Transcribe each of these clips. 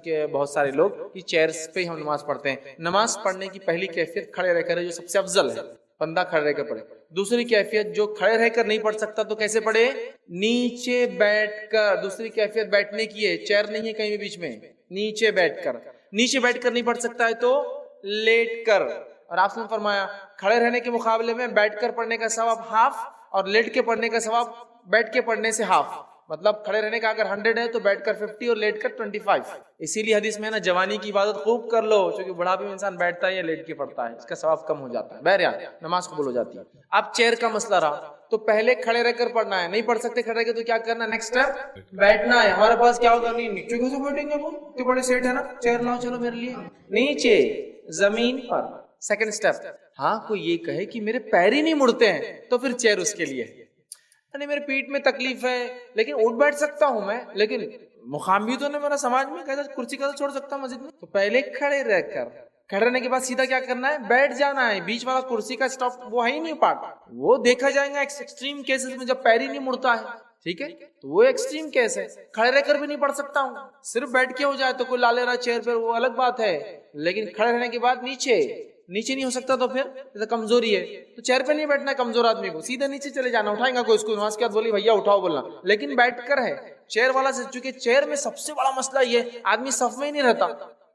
کہ بہت سارے لوگ کہ چیئرز پہ ہم نماز پڑھتے ہیں. نماز پڑھنے کی پہلی کیفیت کھڑے رہ کر ہے جو سب سے افضل ہے, بندہ کھڑے رہ کر پڑھے. دوسری کیفیت جو کھڑے رہ کر نہیں پڑھ سکتا تو کیسے پڑھے؟ نیچے بیٹھ کر. دوسری کیفیت بیٹھنے کی ہے, چیئر نہیں ہے کہیں بھی بیچ میں, نیچے بیٹھ کر. نیچے بیٹھ کر نہیں پڑھ سکتا ہے تو لیٹ کر. اور آپ نے فرمایا کھڑے رہنے کے مقابلے میں بیٹھ کر پڑھنے کا ثواب ہاف اور لیٹ کے پڑھنے کا ثواب بیٹھ کے پڑھنے سے ہاف. مطلب کھڑے رہنے کا اگر 100 ہے تو بیٹھ کر 50 اور لیٹ کر 25. اسی لیے حدیث میں نا جوانی کی عبادت خوب کر لو, چونکہ بڑھاپے میں انسان بیٹھتا ہے یا لیٹ کے پڑھتا ہے, اس کا ثواب کم ہو جاتا ہے. بہرحال نماز قبول ہو جاتی ہے. اب چیئر کا مسئلہ رہا تو پہلے کھڑے رہ کر پڑھنا ہے, نہیں پڑھ سکتے کھڑے رہ کے تو کیا کرنا ہے؟ نیکسٹ اسٹیپ بیٹھنا ہے. ہمارے پاس کیا ہوگا؟ نہیں نیچے کیسے بیٹھیں گے, وہ تو بڑے سیٹ ہے نا, چیئر لاؤ چلو میرے لیے, نیچے زمین پر. سیکنڈ اسٹیپ, ہاں کوئی یہ کہے کہ میرے پیر ہی نہیں مڑتے ہیں تو پھر چیئر اس کے لیے. یعنی میرے پیٹ میں تکلیف ہے لیکن اٹھ بیٹھ سکتا ہوں میں, لیکن مقام بھی تو نہیں میرا سماج میں, کیسے کرسی کیسے چھوڑ سکتا ہوں مسجد میں؟ تو پہلے کھڑے رہ کر, کھڑے رہنے کے بعد سیدھا کیا کرنا ہے؟ بیٹھ جانا ہے. بیچ والا کرسی کا اسٹاپ وہ ہے ہی نہیں پارٹ, وہ دیکھا جائے گا ایکسٹریم کیسز میں جب پیر ہی نہیں مڑتا ہے, ٹھیک ہے, تو وہ ایکسٹریم کیس ہے. کھڑے رہ کر بھی نہیں پڑھ سکتا ہوں, صرف بیٹھ کے ہو جائے تو کوئی لا لے رہا چیئر پہ وہ الگ بات ہے, لیکن کھڑے رہنے کے بعد نیچے نہیں ہو سکتا تو پھر جیسے کمزوری ہے تو چیئر پہ نہیں بیٹھنا ہے. کمزور آدمی کو سیدھا نیچے چلے جانا, اٹھائیں گا کوئی اس کو نماز کے بعد بولی بھیا اٹھاؤ بولنا, لیکن بیٹھ کر ہے. چیئر والا سے, چونکہ چیئر میں سب سے بڑا مسئلہ یہ آدمی صف میں ہی نہیں رہتا,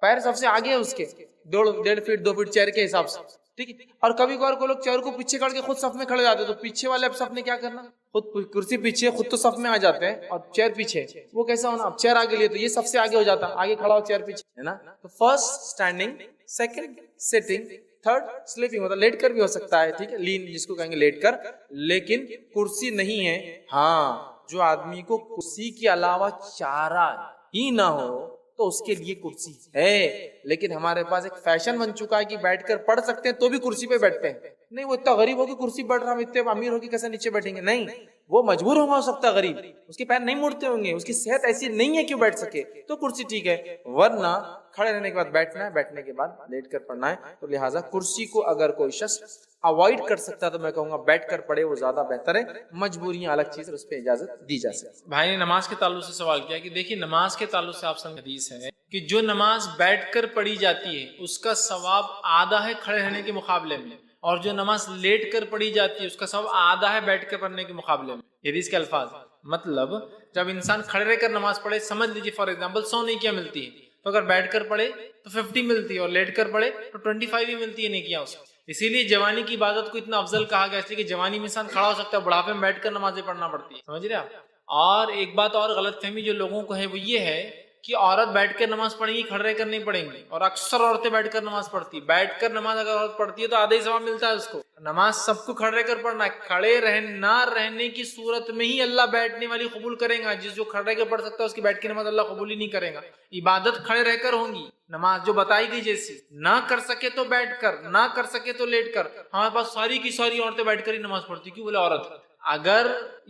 پیر سب سے آگے ہے اس کے, 1.5 فٹ 2 فٹ چیئر کے حساب سے, ٹھیک ہے. اور کبھی کبھار کو لوگ چیئر کو پیچھے کر کے خود صف میں کھڑے جاتے ہیں, تو پیچھے والے اب صف نے کیا کرنا, خود کرسی پیچھے, خود تو صف میں آ جاتے ہیں اور چیئر پیچھے, وہ کیسا ہونا؟ اب چیئر آگے لیے تو یہ سب سے آگے ہو جاتا, آگے کھڑا ہو چیئر پیچھے, ہے نا. تو first standing, second sitting, third sleeping, مطلب لیٹ کر بھی ہو سکتا ہے, ٹھیک ہے, لین جس کو کہیں گے لیٹ کر, لیکن کرسی نہیں ہے. ہاں جو آدمی کو کرسی کے علاوہ چارہ ہی نہ ہو تو اس کے لیے کرسی ہے, لیکن ہمارے پاس ایک فیشن بن چکا ہے کہ بیٹھ کر پڑھ سکتے ہیں تو بھی کرسی پہ بیٹھتے ہیں. نہیں وہ اتنا غریب ہوگی کرسی بیٹھ رہا, ہم اتنے امیر ہوگی کیسے نیچے بیٹھیں گے؟ نہیں, وہ مجبور ہو سکتا ہے غریب, اس کے پیر نہیں مڑتے ہوں گے, اس کی صحت ایسی نہیں ہے کہ بیٹھ سکے, تو کرسی ٹھیک ہے, ورنہ کھڑے رہنے کے بعد بیٹھنا ہے, بیٹھنے کے بعد لیٹ کر پڑھنا ہے. تو لہٰذا کرسی کو اگر کوئی شخص اوائڈ کر سکتا ہے تو میں کہوں گا بیٹھ کر پڑھے, وہ زیادہ بہتر ہے. مجبوریاں الگ چیز, اس پہ اجازت دی جا سکتی. بھائی نے نماز کے تعلق سے سوال کیا کہ دیکھیے نماز کے تعلق سے آپ سن حدیث ہے کہ جو نماز بیٹھ کر پڑھی جاتی ہے اس کا ثواب آدھا ہے کھڑے رہنے کے مقابلے میں, اور جو نماز لیٹ کر پڑھی جاتی ہے اس کا ثواب آدھا ہے بیٹھ کر پڑھنے کے مقابلے میں. حدیث کے الفاظ مطلب جب انسان کھڑے رہ کر نماز پڑھے, سمجھ لیجیے فار ایگزامپل 100 نیکیاں ملتی ہے, تو اگر بیٹھ کر پڑھے تو 50 ملتی ہے, اور لیٹ کر پڑھے تو 25 ہی ملتی ہے نیکیاں اس کو. اسی لیے جوانی کی عبادت کو اتنا افضل کہا گیا, اس لیے کہ جوانی میں انسان کھڑا ہو سکتا ہے, بڑھاپے میں بیٹھ کر نمازیں پڑھنا پڑتی ہے, سمجھ رہے آپ. اور ایک بات اور غلط فہمی جو لوگوں کو ہے وہ یہ ہے کہ عورت بیٹھ کر نماز پڑھیں گی, کھڑے رہ کر نہیں پڑھیں گی, اور اکثر عورتیں بیٹھ کر نماز پڑھتی. بیٹھ کر نماز اگر عورت پڑھتی ہے تو آدھا ہی ثواب ملتا ہے اس کو. نماز سب کو کھڑے رہ کر پڑھنا ہے, کھڑے نہ رہنے کی صورت میں ہی اللہ بیٹھنے والی قبول کرے گا. جو کھڑے رہ کر پڑھ سکتا ہے اس کی بیٹھ کی نماز اللہ قبول ہی نہیں کرے گا. عبادت کھڑے رہ کر ہوں گی, نماز جو بتائی گئی جیسی, نہ کر سکے تو بیٹھ کر, نہ کر سکے تو لیٹ کر. ہمارے پاس ساری کی ساری عورتیں بیٹھ کر ہی نماز پڑھتی, کیوں بولے عورت. اگر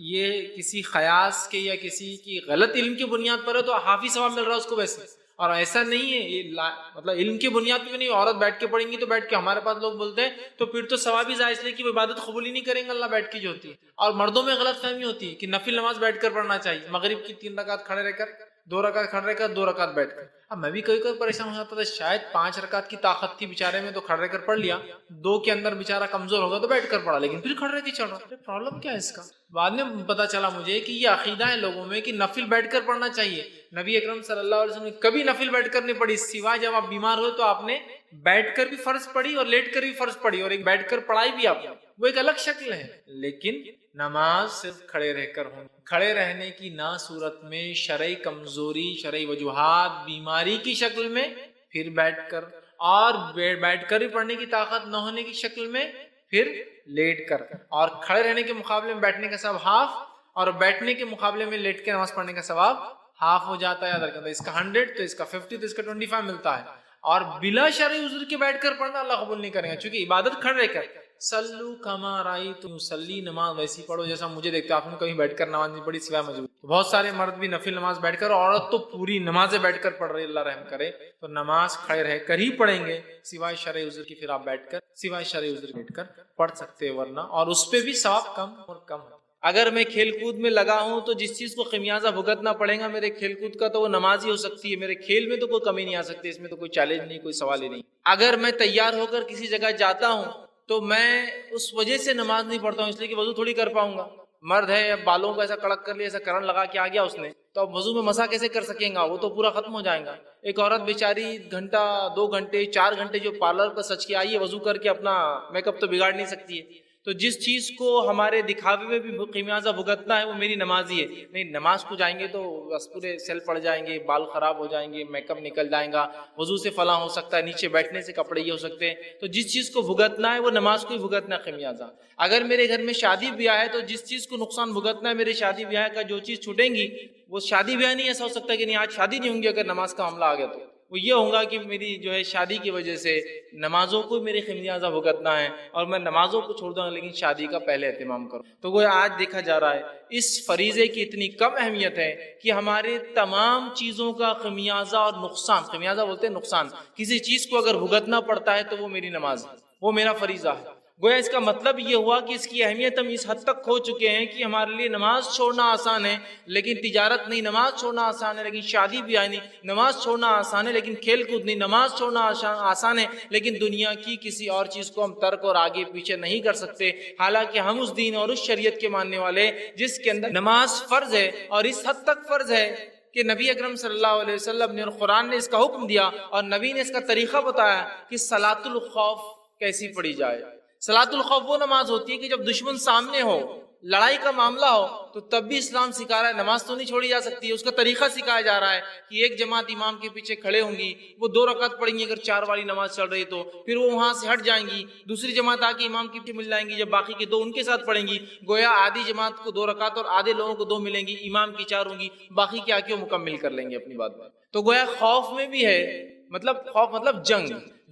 یہ کسی خیاس کے یا کسی کی غلط علم کی بنیاد پر ہے تو حافظ ثواب مل رہا ہے اس کو ویسے, اور ایسا نہیں ہے یہ مطلب علم کی بنیاد پہ نہیں. عورت بیٹھ کے پڑھیں گی تو بیٹھ کے, ہمارے پاس لوگ بولتے ہیں تو پھر تو ثواب ہی ضائع, اس لیے کہ وہ عبادت قبول ہی نہیں کریں گے اللہ بیٹھ کی جو ہوتی ہے. اور مردوں میں غلط فہمی ہوتی ہے کہ نفل نماز بیٹھ کر پڑھنا چاہیے, مغرب کی 3 رکعت کھڑے رہ کر, 2 رکعت کھڑے رہ کر, 2 رکعت بیٹھ کر. اب میں بھی کبھی کبھی پریشان ہو جاتا تھا, شاید 5 رکعت کی طاقت تھی بیچارے میں تو کھڑے رہ کر پڑھ لیا, 2 کے اندر بیچارہ کمزور ہوگا تو بیٹھ کر پڑھا, لیکن پھر کھڑے رہ کے چڑھ رہا. پرابلم کیا ہے اس کا؟ بعد میں پتا چلا مجھے کہ یہ عقیدہ ہے لوگوں میں کہ نفل بیٹھ کر پڑھنا چاہیے. نبی اکرم صلی اللہ علیہ وسلم نے کبھی نفل بیٹھ کر نہیں پڑھی, سوائے جب آپ بیمار ہوئے تو آپ نے بیٹھ کر بھی فرض پڑھی اور لیٹ کر بھی فرض پڑھی, اور ایک بیٹھ کر پڑھائی بھی آپ نے, وہ ایک الگ شکل ہے. لیکن نماز صرف کھڑے رہ کر ہوں. کھڑے رہنے کی نہ صورت میں شرعی کمزوری, شرعی وجوہات, بیماری کی شکل میں, پھر بیٹھ کر, اور بیٹھ کر بھی پڑھنے کی طاقت نہ ہونے کی شکل میں, پھر لیٹ کر. اور کھڑے رہنے کے مقابلے میں بیٹھنے کا ثواب ہاف, اور بیٹھنے کے مقابلے میں لیٹ کے نماز پڑھنے کا ثواب ہاف ہو جاتا ہے. یاد رکھنا, اس کا 100 تو اس کا 50 تو اس کا 25 ملتا ہے. اور بلا شرعی عذر کے بیٹھ کر پڑھنا اللہ قبول نہیں کرے گا, چونکہ عبادت کھڑے رہ کر. سلو کما رأیتم یصلی, نماز ویسی پڑھو جیسا مجھے دیکھتے. آپ نے کہیں بیٹھ کر نماز نہیں پڑھی سوائے مجبور. بہت سارے مرد بھی نفل نماز بیٹھ کر, عورت تو پوری نمازیں بیٹھ کر پڑھ رہی, اللہ رحم کرے. تو نماز کھڑے رہ کر ہی پڑھیں گے سوائے شرعی عذر کی, پھر آپ بیٹھ کر سوائے شرعی عذر بیٹھ کر پڑھ سکتے, ورنہ اور اس پہ بھی ثواب کم اور کم. اگر میں کھیل کود میں لگا ہوں تو جس چیز کو خمیازہ بھگتنا پڑے گا میرے کھیل کود کا تو وہ نماز ہی ہو سکتی ہے. میرے کھیل میں تو کوئی کمی نہیں آ سکتی, اس میں تو کوئی چیلنج نہیں, کوئی سوال ہی نہیں. اگر میں تیار ہو کر کسی جگہ جاتا ہوں تو میں اس وجہ سے نماز نہیں پڑھتا ہوں اس لیے کہ وضو تھوڑی کر پاؤں گا. مرد ہے, بالوں کو ایسا کڑک کر لیا, ایسا کرن لگا کے آ گیا اس نے, تو اب وضو میں مسا کیسے کر سکیں گا, وہ تو پورا ختم ہو جائے گا. ایک عورت بیچاری گھنٹہ 2 گھنٹے 4 گھنٹے جو پارلر پر سچ کے آئی ہے, وضو کر کے اپنا میک اپ تو بگاڑ نہیں سکتی ہے. تو جس چیز کو ہمارے دکھاوے میں بھی خمیازہ بھگتنا ہے وہ میری نماز ہی ہے. نہیں, نماز کو جائیں گے تو بس پورے سیل پڑ جائیں گے, بال خراب ہو جائیں گے, میک اپ نکل جائیں گا, وضو سے فلاں ہو سکتا ہے, نیچے بیٹھنے سے کپڑے یہ ہو سکتے ہیں. تو جس چیز کو بھگتنا ہے وہ نماز کو ہی بھگتنا ہے خمیازہ. اگر میرے گھر میں شادی بیاہ ہے تو جس چیز کو نقصان بھگتنا ہے میرے شادی بیاہ کا, جو چیز چھوٹیں گی وہ شادی بیاہ نہیں ایسا ہو سکتا کہ نہیں آج شادی نہیں ہوں گی اگر نماز کا معاملہ آ گیا تو وہ یہ ہوگا کہ میری جو ہے شادی کی وجہ سے نمازوں کو میرے خمیازہ بھگتنا ہے اور میں نمازوں کو چھوڑ دوں گا لیکن شادی کا پہلے اہتمام کروں. تو وہ آج دیکھا جا رہا ہے اس فریضے کی اتنی کم اہمیت ہے کہ ہمارے تمام چیزوں کا خمیازہ اور نقصان, خمیازہ بولتے ہیں نقصان, کسی چیز کو اگر بھگتنا پڑتا ہے تو وہ میری نماز ہے, وہ میرا فریضہ ہے. گویا اس کا مطلب یہ ہوا کہ اس کی اہمیت ہم اس حد تک کھو چکے ہیں کہ ہمارے لیے نماز چھوڑنا آسان ہے لیکن تجارت نہیں, نماز چھوڑنا آسان ہے لیکن شادی بیاہ نہیں, نماز چھوڑنا آسان ہے لیکن کھیل کود نہیں, نماز چھوڑنا آسان ہے لیکن دنیا کی کسی اور چیز کو ہم ترک اور آگے پیچھے نہیں کر سکتے. حالانکہ ہم اس دین اور اس شریعت کے ماننے والے جس کے اندر نماز فرض ہے اور اس حد تک فرض ہے کہ نبی اکرم صلی اللہ علیہ وسلم نے اور قرآن نے اس کا حکم دیا اور نبی نے اس کا طریقہ بتایا کہ صلاۃ الخوف کیسی پڑھی جائے. صلاۃ الخوف وہ نماز ہوتی ہے کہ جب دشمن سامنے ہو, لڑائی کا معاملہ ہو تو تب بھی اسلام سکھا رہا ہے نماز تو نہیں چھوڑی جا سکتی. اس کا طریقہ سکھایا جا رہا ہے کہ ایک جماعت امام کے پیچھے کھڑے ہوں گی, وہ 2 رکعت پڑھیں گی اگر 4 والی نماز چل رہی تو, پھر وہ وہاں سے ہٹ جائیں گی, دوسری جماعت آ کے امام کے پیچھے مل جائیں گی, جب باقی کے 2 ان کے ساتھ پڑھیں گی. گویا آدھی جماعت کو 2 رکعت اور آدھے لوگوں کو 2 ملیں گی, امام کی 4 ہوں گی, باقی کے آ کے وہ مکمل کر لیں گے اپنی بات. تو گویا خوف میں بھی ہے, مطلب خوف مطلب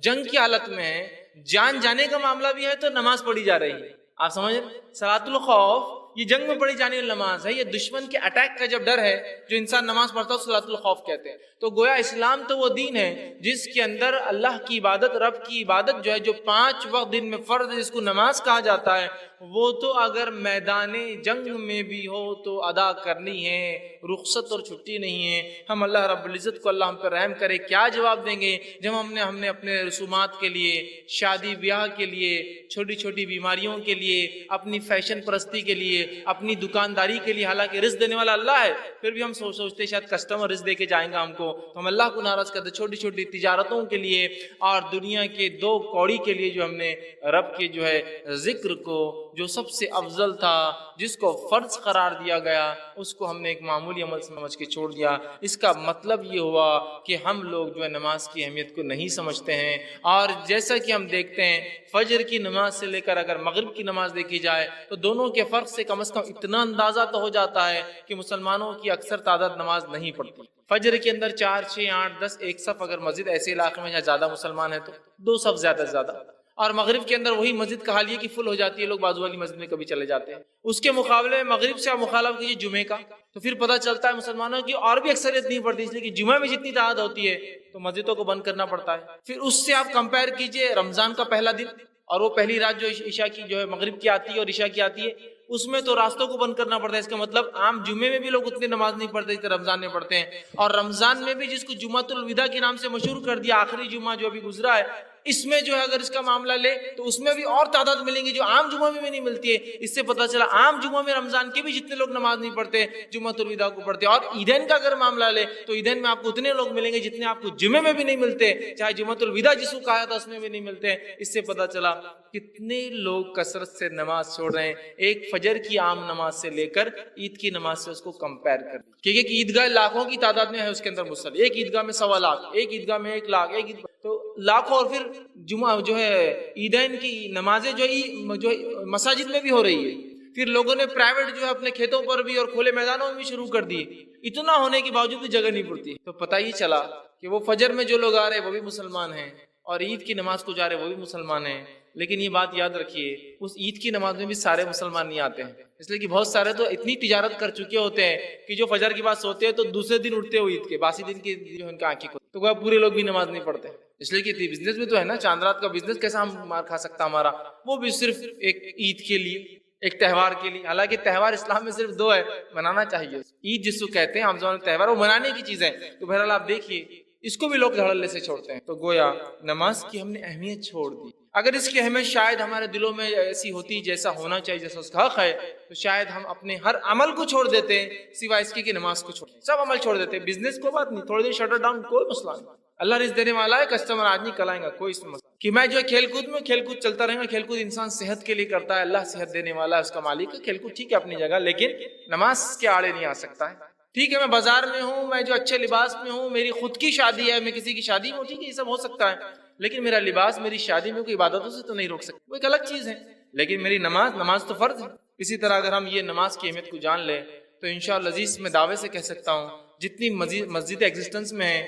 جنگ کی حالت میں ہے, جان جانے کا معاملہ بھی ہے تو نماز پڑھی جا رہی ہے. آپ سمجھ رہے, صلاۃ الخوف یہ جنگ میں پڑھی جانے والی نماز ہے, یہ دشمن کے اٹیک کا جب ڈر ہے جو انسان نماز پڑھتا ہے صلاۃ الخوف کہتے ہیں. تو گویا اسلام تو وہ دین ہے جس کے اندر اللہ کی عبادت, رب کی عبادت جو ہے جو 5 وقت دن میں فرض ہے جس کو نماز کہا جاتا ہے, وہ تو اگر میدان جنگ میں بھی ہو تو ادا کرنی ہے, رخصت اور چھٹی نہیں ہے. ہم اللہ رب العزت کو اللہ ہم پر رحم کرے کیا جواب دیں گے جب ہم نے اپنے رسومات کے لیے, شادی بیاہ کے لیے, چھوٹی چھوٹی بیماریوں کے لیے, اپنی فیشن پرستی کے لیے, اپنی دکانداری کے لیے, حالانکہ رزق دینے والا اللہ ہے, پھر بھی ہم سوچتے شاید کسٹمر رزق دے کے جائیں گا ہم کو, تو ہم اللہ کو ناراض کرتے. چھوٹی چھوٹی تجارتوں کے لیے اور دنیا کے 2 کوڑی کے لیے جو ہم نے رب کے جو ہے ذکر کو جو سب سے افضل تھا, جس کو فرض قرار دیا گیا, اس کو ہم نے ایک معمولی عمل سمجھ کے چھوڑ دیا. اس کا مطلب یہ ہوا کہ ہم لوگ جو ہے نماز کی اہمیت کو نہیں سمجھتے ہیں. اور جیسا کہ ہم دیکھتے ہیں فجر کی نماز سے لے کر اگر مغرب کی نماز دیکھی جائے تو دونوں کے فرق سے کم از کم اتنا اندازہ تو ہو جاتا ہے کہ مسلمانوں کی اکثر تعداد نماز نہیں پڑھتی. فجر کے اندر 4 6 8 10 ایک صف, اگر مسجد ایسے علاقے میں جہاں زیادہ مسلمان ہیں تو 2 صف زیادہ سے زیادہ, اور مغرب کے اندر وہی مسجد کا حال یہ کہ فل ہو جاتی ہے, لوگ بازو والی مسجد میں کبھی چلے جاتے ہیں. اس کے مقابلے میں مغرب سے آپ مخالف کیجیے جمعے کا تو پھر پتہ چلتا ہے مسلمانوں کی اور بھی اکثریت نہیں پڑتی, اس لیے کہ جمعہ میں جتنی تعداد ہوتی ہے تو مسجدوں کو بند کرنا پڑتا ہے. پھر اس سے آپ کمپیئر کیجئے رمضان کا پہلا دن اور وہ پہلی رات جو عشاء کی جو ہے مغرب کی آتی ہے اور عشاء کی آتی ہے, اس میں تو راستوں کو بند کرنا پڑتا ہے. اس کا مطلب عام جمعے میں بھی لوگ اتنی نماز نہیں پڑھتے جتنے رمضان میں پڑھتے ہیں. اور رمضان میں بھی جس کو جمعۃ الوداع کے نام سے مشہور کر دیا, آخری جمعہ جو ابھی گزرا ہے, اس میں جو ہے اگر اس کا معاملہ لے تو اس میں بھی اور تعداد ملیں گی جو عام جمعہ میں بھی نہیں ملتی ہے. اس سے پتہ چلا عام جمعہ میں رمضان کے بھی جتنے لوگ نماز نہیں پڑھتے جمعۃ الوداع کو پڑھتے. اور عیدین کا اگر معاملہ لے تو عیدین میں آپ کو اتنے لوگ ملیں گے جتنے آپ کو جمعے میں بھی نہیں ملتے, چاہے جمعۃ الوداع جس کو کہا تھا اس میں بھی نہیں ملتے. اس سے پتہ چلا کتنے لوگ کثرت سے نماز چھوڑ رہے ہیں. ایک فجر کی عام نماز سے لے کر عید کی نماز سے اس کو کمپیئر کر, کیونکہ عیدگاہ لاکھوں کی تعداد میں ہے, اس کے اندر مصلی ایک عیدگاہ میں 1.25 لاکھ, ایک عیدگاہ میں 1 لاکھ, ایک تو لاکھوں. اور پھر جمعہ جو ہے عیدین کی نمازیں جو مساجد میں بھی ہو رہی ہے. پھر لوگوں نے پرائیویٹ جو ہے اپنے کھیتوں پر بھی اور کھلے میدانوں میں بھی شروع کر دی. اتنا ہونے کے باوجود بھی جگہ نہیں پڑتی. تو پتہ ہی چلا کہ وہ فجر میں جو لوگ آ رہے ہیں وہ بھی مسلمان ہیں اور عید کی نماز کو جا رہے وہ بھی مسلمان ہیں. لیکن یہ بات یاد رکھیے, اس عید کی نماز میں بھی سارے مسلمان نہیں آتے ہیں, اس لیے کہ بہت سارے تو اتنی تجارت کر چکے ہوتے ہیں کہ جو فجر کی بات سوتے ہیں تو دوسرے دن اٹھتے ہوئے عید کے باسی دن کی جو ان کا آنکھیں کو, تو پورے لوگ بھی نماز نہیں پڑھتے. اس لیے کہ بزنس میں تو ہے نا, چاند رات کا بزنس کیسا ہم مار کھا سکتا ہمارا, وہ بھی صرف ایک عید کے لیے, ایک تہوار کے لیے، حالانکہ تہوار اسلام میں صرف 2 ہے، منانا چاہیے. عید جس کو کہتے ہیں عام زبان میں تہوار، وہ منانے کی چیز ہے. تو بہرحال آپ دیکھیے اس کو بھی لوگ دھڑلے سے چھوڑتے ہیں. تو گویا نماز کی ہم نے اہمیت چھوڑ دی. اگر اس کی اہمیت شاید ہمارے دلوں میں ایسی ہوتی جیسا ہونا چاہیے، جیسا اس کا حق ہے، تو شاید ہم اپنے ہر عمل کو چھوڑ دیتے ہیں سوائے اس کی کہ نماز کو چھوڑ، سب عمل چھوڑ دیتے ہیں. بزنس کو بات نہیں، تھوڑی دیر شٹر ڈاؤن، کوئی مسئلہ نہیں. اللہ رزق دینے والا ہے، کسٹمر آج نہیں کل آئے گا، کوئی اس میں مسئلہ کہ میں جو ہے کھیل کود میں، کھیل کود چلتا رہے گا. کھیل کود انسان صحت کے لیے کرتا ہے، اللہ صحت دینے والا ہے، اس کا مالک ہے. کھیل کود ٹھیک ہے اپنی جگہ، لیکن نماز کے آڑے نہیں آ سکتا ہے. ٹھیک ہے میں بازار میں ہوں، میں جو اچھے لباس میں ہوں، میری خود کی شادی ہے، میں کسی کی شادی میں ہوں، ٹھیک ہے یہ سب ہو سکتا ہے، لیکن میرا لباس میری شادی میں کوئی عبادتوں سے تو نہیں روک سکتا، وہ ایک الگ چیز ہے. لیکن میری نماز تو فرض ہے. اسی طرح اگر ہم یہ نماز کی اہمیت کو جان لیں تو انشاءاللہ عزیز میں دعوے سے کہہ سکتا ہوں جتنی مسجد ایگزسٹنس میں ہیں،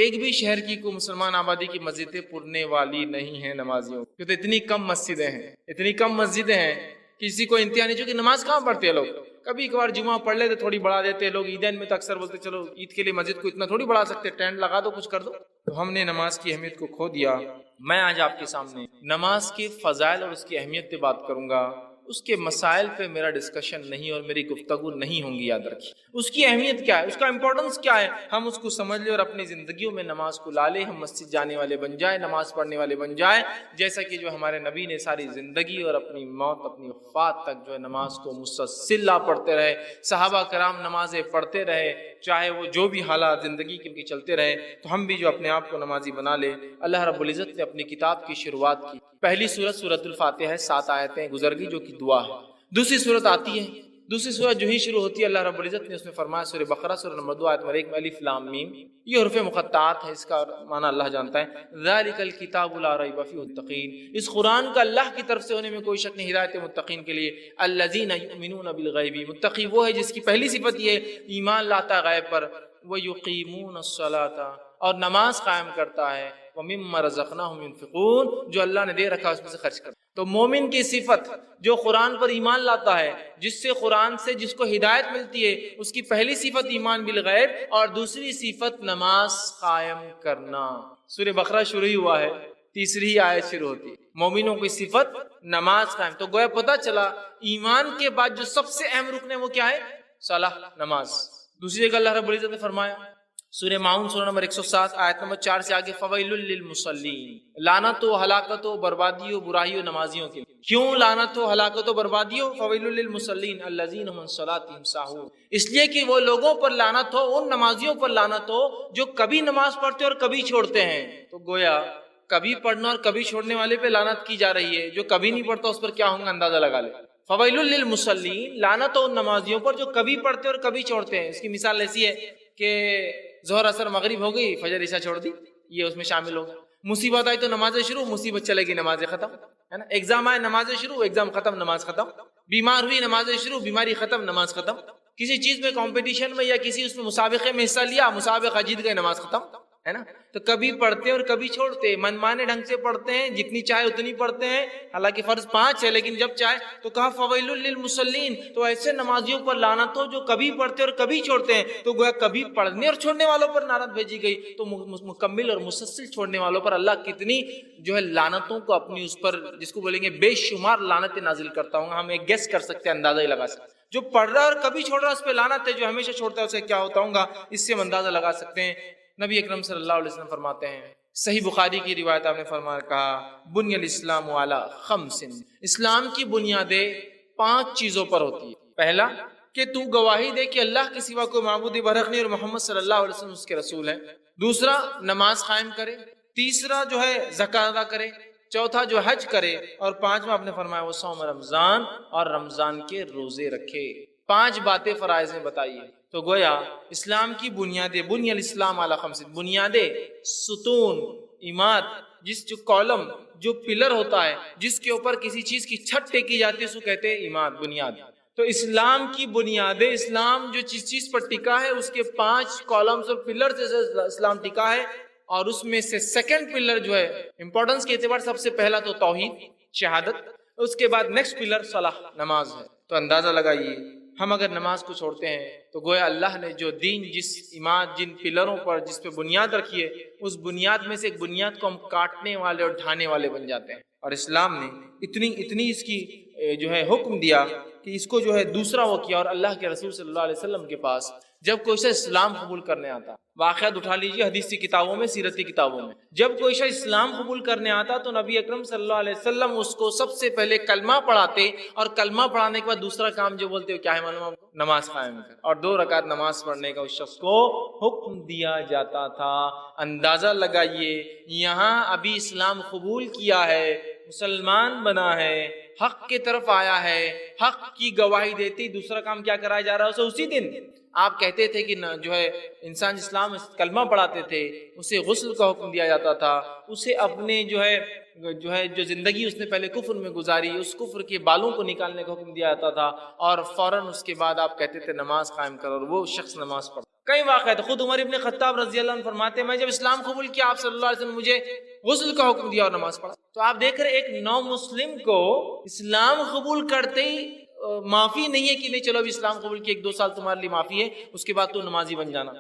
ایک بھی شہر کی کوئی مسلمان آبادی کی مسجدیں پرنے والی نہیں ہیں نمازیوں، کیونکہ اتنی کم مسجدیں ہیں، اتنی کم مسجدیں ہیں، کسی کو انتہا نہیں. چونکہ نماز کہاں پڑھتے ہیں لوگ، کبھی کبھار جمعہ پڑھ لیتے، تھوڑی بڑھا دیتے لوگ. عیدین میں تو اکثر بولتے چلو عید کے لیے مسجد کو اتنا تھوڑی بڑھا سکتے، ٹینٹ لگا دو، کچھ کر دو. تو ہم نے نماز کی اہمیت کو کھو دیا. میں آج آپ کے سامنے نماز کے فضائل اور اس کی اہمیت پہ بات کروں گا. اس کے مسائل پہ میرا ڈسکشن نہیں اور میری گفتگو نہیں ہوں گی، یاد رکھیے. اس کی اہمیت کیا ہے، اس کا امپورٹنس کیا ہے، ہم اس کو سمجھ لیں اور اپنی زندگیوں میں نماز کو لا لیں. ہم مسجد جانے والے بن جائیں، نماز پڑھنے والے بن جائیں، جیسا کہ جو ہمارے نبی نے ساری زندگی اور اپنی موت، اپنی وفات تک جو ہے نماز کو مسلسل پڑھتے رہے. صحابہ کرام نمازیں پڑھتے رہے، چاہے وہ جو بھی حالات زندگی کے چلتے رہے. تو ہم بھی جو اپنے آپ کو نمازی بنا لے. اللہ رب العزت نے اپنی کتاب کی شروعات کی. پہلی سورت سورۃ الفاتحہ ہے، 7 آیتیں گزر گئی جو کہ دعا ہے. دوسری سورت آتی ہے، دوسری سورت جو ہی شروع ہوتی ہے اللہ رب العزت نے اس میں فرمایا، سورہ بقرہ سورہ نمبر 2 آیت نمبر 1 میں الف لام میم، یہ حروف مقطعات ہے، اس کا معنی اللہ جانتا ہے. ذالک الکتاب لا ریب فیہ المتقین، اس قرآن کا اللہ کی طرف سے ہونے میں کوئی شک نہیں، ہدایت متقین کے لیے. الذین یؤمنون بالغیب، متقی وہ ہے جس کی پہلی صفت یہ ہے ایمان لاتا ہے غیب پر. ویقیمون الصلاۃ، اور نماز قائم کرتا ہے. ومما رزقناہم ينفقون، جو اللہ نے دے رکھا اس میں سے خرچ کرتا. تو مومن کی صفت جو قرآن پر ایمان لاتا ہے، جس سے قرآن سے جس کو ہدایت ملتی ہے، اس کی پہلی صفت ایمان بالغیب اور دوسری صفت نماز قائم کرنا. سورہ بقرہ شروع ہی ہوا ہے، تیسری آیت شروع ہوتی ہے. مومنوں کی صفت نماز قائم. تو گویا پتہ چلا ایمان کے بعد جو سب سے اہم رکن ہے وہ کیا ہے؟ صلاح، نماز. دوسری جگہ اللہ رب العزت نے فرمایا سورہ ماؤن سورہ نمبر 107 آیت نمبر 4 سے آگے، فویل للمصلین، لعنت و ہلاکت و بربادی و برائی و نمازیوں کے لیے. کیوں لعنت و ہلاکت و بربادی ہو؟ فویل للمصلین الذین هم عن صلاتهم ساہون، اس لیے کہ وہ لوگوں پر لعنت ہو، ان نمازیوں پر لعنت ہو جو کبھی نماز پڑھتے اور کبھی چھوڑتے ہیں. تو گویا کبھی پڑھنا اور کبھی چھوڑنے والے پہ لعنت کی جا رہی ہے، جو کبھی نہیں پڑھتا اس پر کیا ہوگا اندازہ لگا لے. فویل للمصلین، لعنت ہو ان نمازیوں پر جو کبھی پڑھتے اور کبھی چھوڑتے ہیں. اس کی مثال ایسی ہے کہ ظہر اثر مغرب ہو گئی، فجر عشاء چھوڑ دی، یہ اس میں شامل ہوگا. مصیبت آئی تو نمازیں شروع، مصیبت چلے گی نمازیں ختم، ہے نا. ایگزام آئے نمازیں شروع، ایگزام ختم، نماز ختم. بیمار ہوئی نمازیں شروع، بیماری ختم، نماز ختم. کسی چیز میں کمپٹیشن میں یا کسی اس میں مسابقے میں حصہ لیا، مسابقہ جیت گئے، نماز ختم، ہے نا. تو کبھی پڑھتے ہیں اور کبھی چھوڑتے ہیں، منمانے ڈھنگ سے پڑھتے ہیں، جتنی چاہے اتنی پڑھتے ہیں، حالانکہ فرض 5 ہے لیکن جب چاہے. تو کہا فویل للمصلین، تو ایسے نمازیوں پر لعنت ہو جو کبھی پڑھتے اور کبھی چھوڑتے ہیں. تو گویا کبھی پڑھنے اور چھوڑنے والوں پر لعنت بھیجی گئی، تو مکمل اور مسلسل چھوڑنے والوں پر اللہ کتنی جو ہے لعنتوں کو اپنی اس پر، جس کو بولیں گے بے شمار لعنتیں نازل کرتا ہوں. ہم ایک گیس کر سکتے ہیں، اندازہ ہی لگا سکتے ہیں. جو پڑھ رہا اور کبھی چھوڑ رہا اس پہ لعنت ہے، جو ہمیشہ چھوڑتا ہے اسے کیا ہوتا ہوگا، اس سے ہم اندازہ لگا سکتے ہیں. نبی اکرم صلی اللہ علیہ وسلم فرماتے ہیں، صحیح بخاری کی روایت آپ نے فرمایا، کہا بنی الاسلام علی 5، اسلام کی بنیادیں 5 چیزوں پر ہوتی ہے. پہلا کہ تو گواہی دے کہ اللہ کے سوا کوئی معبود برحق نہیں اور محمد صلی اللہ علیہ وسلم اس کے رسول ہے. دوسرا نماز قائم کرے. تیسرا جو ہے زکات ادا کرے. چوتھا جو حج کرے. اور 5واں آپ نے فرمایا وہ صوم رمضان، اور رمضان کے روزے رکھے. 5 باتیں فرائض نے بتائی ہے. تو گویا اسلام کی بنیادیں، بنی الاسلام علی 5، بنیادیں، ستون، عماد، جس جو کالم، جو پلر ہوتا ہے جس کے اوپر کسی چیز کی چھت ٹیکی جاتی ہے اس کو کہتے ہیں عماد، بنیاد. تو اسلام کی بنیادیں، اسلام جو چیز پر ٹکا ہے اس کے 5 کالمز اور پلر سے اسلام ٹکا ہے. اور اس میں سے سیکنڈ پلر جو ہے امپورٹنس کے اعتبار سب سے پہلا تو توحید، شہادت. اس کے بعد نیکسٹ پلر صلاح، نماز ہے. تو اندازہ لگائیے ہم اگر نماز کو چھوڑتے ہیں تو گویا اللہ نے جو دین، جس عماد، جن پلروں پر، جس پہ بنیاد رکھی ہے، اس بنیاد میں سے ایک بنیاد کو ہم کاٹنے والے اور ڈھانے والے بن جاتے ہیں. اور اسلام نے اتنی اس کی جو ہے حکم دیا کہ اس کو جو ہے دوسرا وہ کیا. اور اللہ کے رسول صلی اللہ علیہ وسلم کے پاس جب کوئی شخص اسلام قبول کرنے آتا, واقعات اٹھا لیجیے حدیث کی کتابوں میں, سیرتی کتابوں میں, جب کوئی شخص اسلام قبول کرنے آتا تو نبی اکرم صلی اللہ علیہ وسلم اس کو سب سے پہلے کلمہ پڑھاتے, اور کلمہ پڑھانے کے بعد دوسرا کام جو بولتے کیا ہے معلوم آپ کو؟ نماز قائم کر, اور 2 رکعت نماز پڑھنے کا اس شخص کو حکم دیا جاتا تھا. اندازہ لگائیے, یہاں ابھی اسلام قبول کیا ہے, مسلمان بنا ہے, حق کی طرف آیا ہے, حق کی گواہی دیتی, دوسرا کام کیا کرایا جا رہا ہے اسے اسی دن. آپ کہتے تھے کہ جو ہے انسان اسلام کلمہ پڑھاتے تھے, اسے غسل کا حکم دیا جاتا تھا, اسے اپنے جو زندگی اس نے پہلے کفر میں گزاری, اس کفر کے بالوں کو نکالنے کا حکم دیا جاتا تھا, اور فوراً اس کے بعد آپ کہتے تھے نماز قائم کرو, اور وہ شخص نماز پڑھتا. کئی واقعات, خود عمر ابن خطاب رضی اللہ عنہ فرماتے ہیں میں جب اسلام قبول کیا آپ صلی اللہ علیہ وسلم مجھے غسل کا حکم دیا اور نماز پڑھا. تو آپ دیکھ رہے ایک نو مسلم کو اسلام قبول کرتے ہی معافی نہیں ہے کہ نہیں چلو ابھی اسلام قبول کیا 1-2 سال تمہارے لیے معافی ہے, اس کے بعد تو نمازی بن جانا.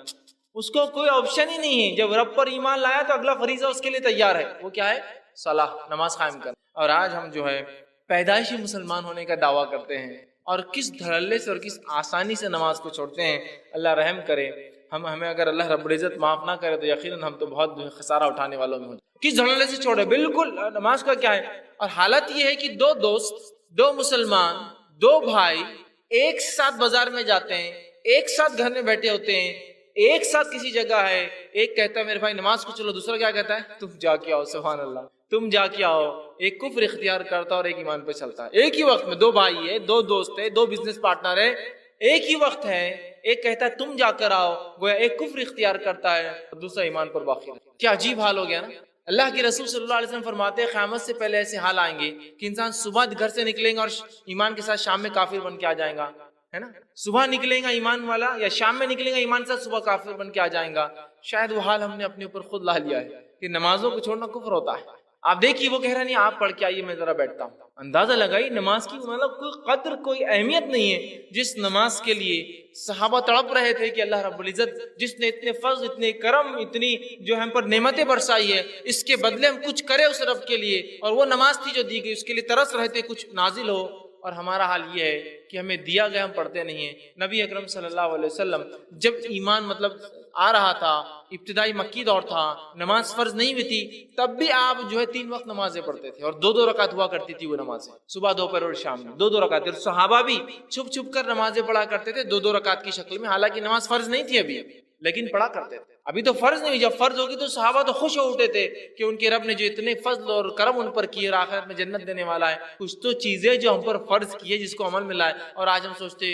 اس کو کوئی آپشن ہی نہیں ہے. جب رب پر ایمان لایا تو اگلا فریضہ اس کے لیے تیار ہے, وہ کیا ہے؟ صلاح, نماز قائم کرنا. اور آج ہم جو ہے پیدائشی مسلمان ہونے کا دعویٰ کرتے ہیں, اور کس دھڑلے سے اور کس آسانی سے نماز کو چھوڑتے ہیں. اللہ رحم کرے, ہمیں اگر اللہ رب العزت معاف نہ کرے تو یقیناً ہم تو بہت خسارہ اٹھانے والوں میں ہو جائیں. کس دھڑلے سے چھوڑے, بالکل نماز کا کیا ہے. اور حالت یہ ہے کہ 2 دوست, 2 مسلمان, 2 بھائی ایک ساتھ بازار میں جاتے ہیں, ایک ساتھ گھر میں بیٹھے ہوتے ہیں, ایک ساتھ کسی جگہ ہے, ایک کہتا ہے میرے بھائی نماز کو چلو, دوسرا کیا کہتا ہے تم جا کے آؤ. سبحان اللہ, تم جا کے آؤ. ایک کفر اختیار کرتا اور ایک ایمان پہ چلتا ہے. ایک ہی وقت میں 2 بھائی ہے, 2 دوست ہے, 2 بزنس پارٹنر ہے, ایک ہی وقت ہے. ایک کہتا ہے تم جا کر آؤ, گویا ایک کفر اختیار کرتا ہے اور دوسرا ایمان پر باقی ہے. کیا عجیب حال ہو گیا نا. اللہ کے رسول صلی اللہ علیہ وسلم فرماتے ہیں قیامت سے پہلے ایسے حال آئیں گے کہ انسان صبح گھر سے نکلیں گا اور ایمان کے ساتھ شام میں کافر بن کے آ جائیں گا, ہے نا. صبح نکلیں گا ایمان والا, یا شام میں نکلیں گا ایمان سے صبح کافر بن کے آ جائیں گا. شاید وہ حال ہم نے اپنے اوپر خود لا لیا ہے کہ نمازوں کو چھوڑنا کفر ہوتا ہے. آپ دیکھیے وہ کہہ رہا نہیں آپ پڑھ کے آئیے میں ذرا بیٹھتا ہوں. اندازہ لگائی نماز کی مطلب کوئی قدر, کوئی اہمیت نہیں ہے جس نماز کے لیے صحابہ تڑپ رہے تھے کہ اللہ رب العزت جس نے اتنے فضل, اتنے کرم, اتنی جو ہم پر نعمتیں برسائی ہے, اس کے بدلے ہم کچھ کرے اس رب کے لیے. اور وہ نماز تھی جو دی گئی, اس کے لیے ترس رہے تھے کچھ نازل ہو. اور ہمارا حال یہ ہے کہ ہمیں دیا گیا ہم پڑھتے نہیں ہیں. نبی اکرم صلی اللہ علیہ وسلم جب ایمان مطلب آ رہا تھا, ابتدائی مکی دور تھا, نماز فرض نہیں ہوئی تھی, تب بھی آپ جو ہے 3 وقت نمازیں پڑھتے تھے, اور 2-2 رکعت ہوا کرتی تھی وہ نمازیں, صبح دوپہر اور شام میں 2-2 رکعت. اور صحابہ بھی چھپ چھپ کر نمازیں پڑھا کرتے تھے 2-2 رکعت کی شکل میں, حالانکہ نماز فرض نہیں تھی ابھی, لیکن پڑھا کرتے تھے. ابھی تو فرض نہیں ہوئی, جب فرض ہوگی تو صحابہ تو خوش ہو اٹھے تھے کہ ان کے رب نے جو اتنے فضل اور کرم ان پر کیے اور آخرت میں جنت دینے والا ہے. کچھ تو چیزیں جو ہم پر فرض کی ہے جس کو عمل میں لائے, اور آج ہم سوچتے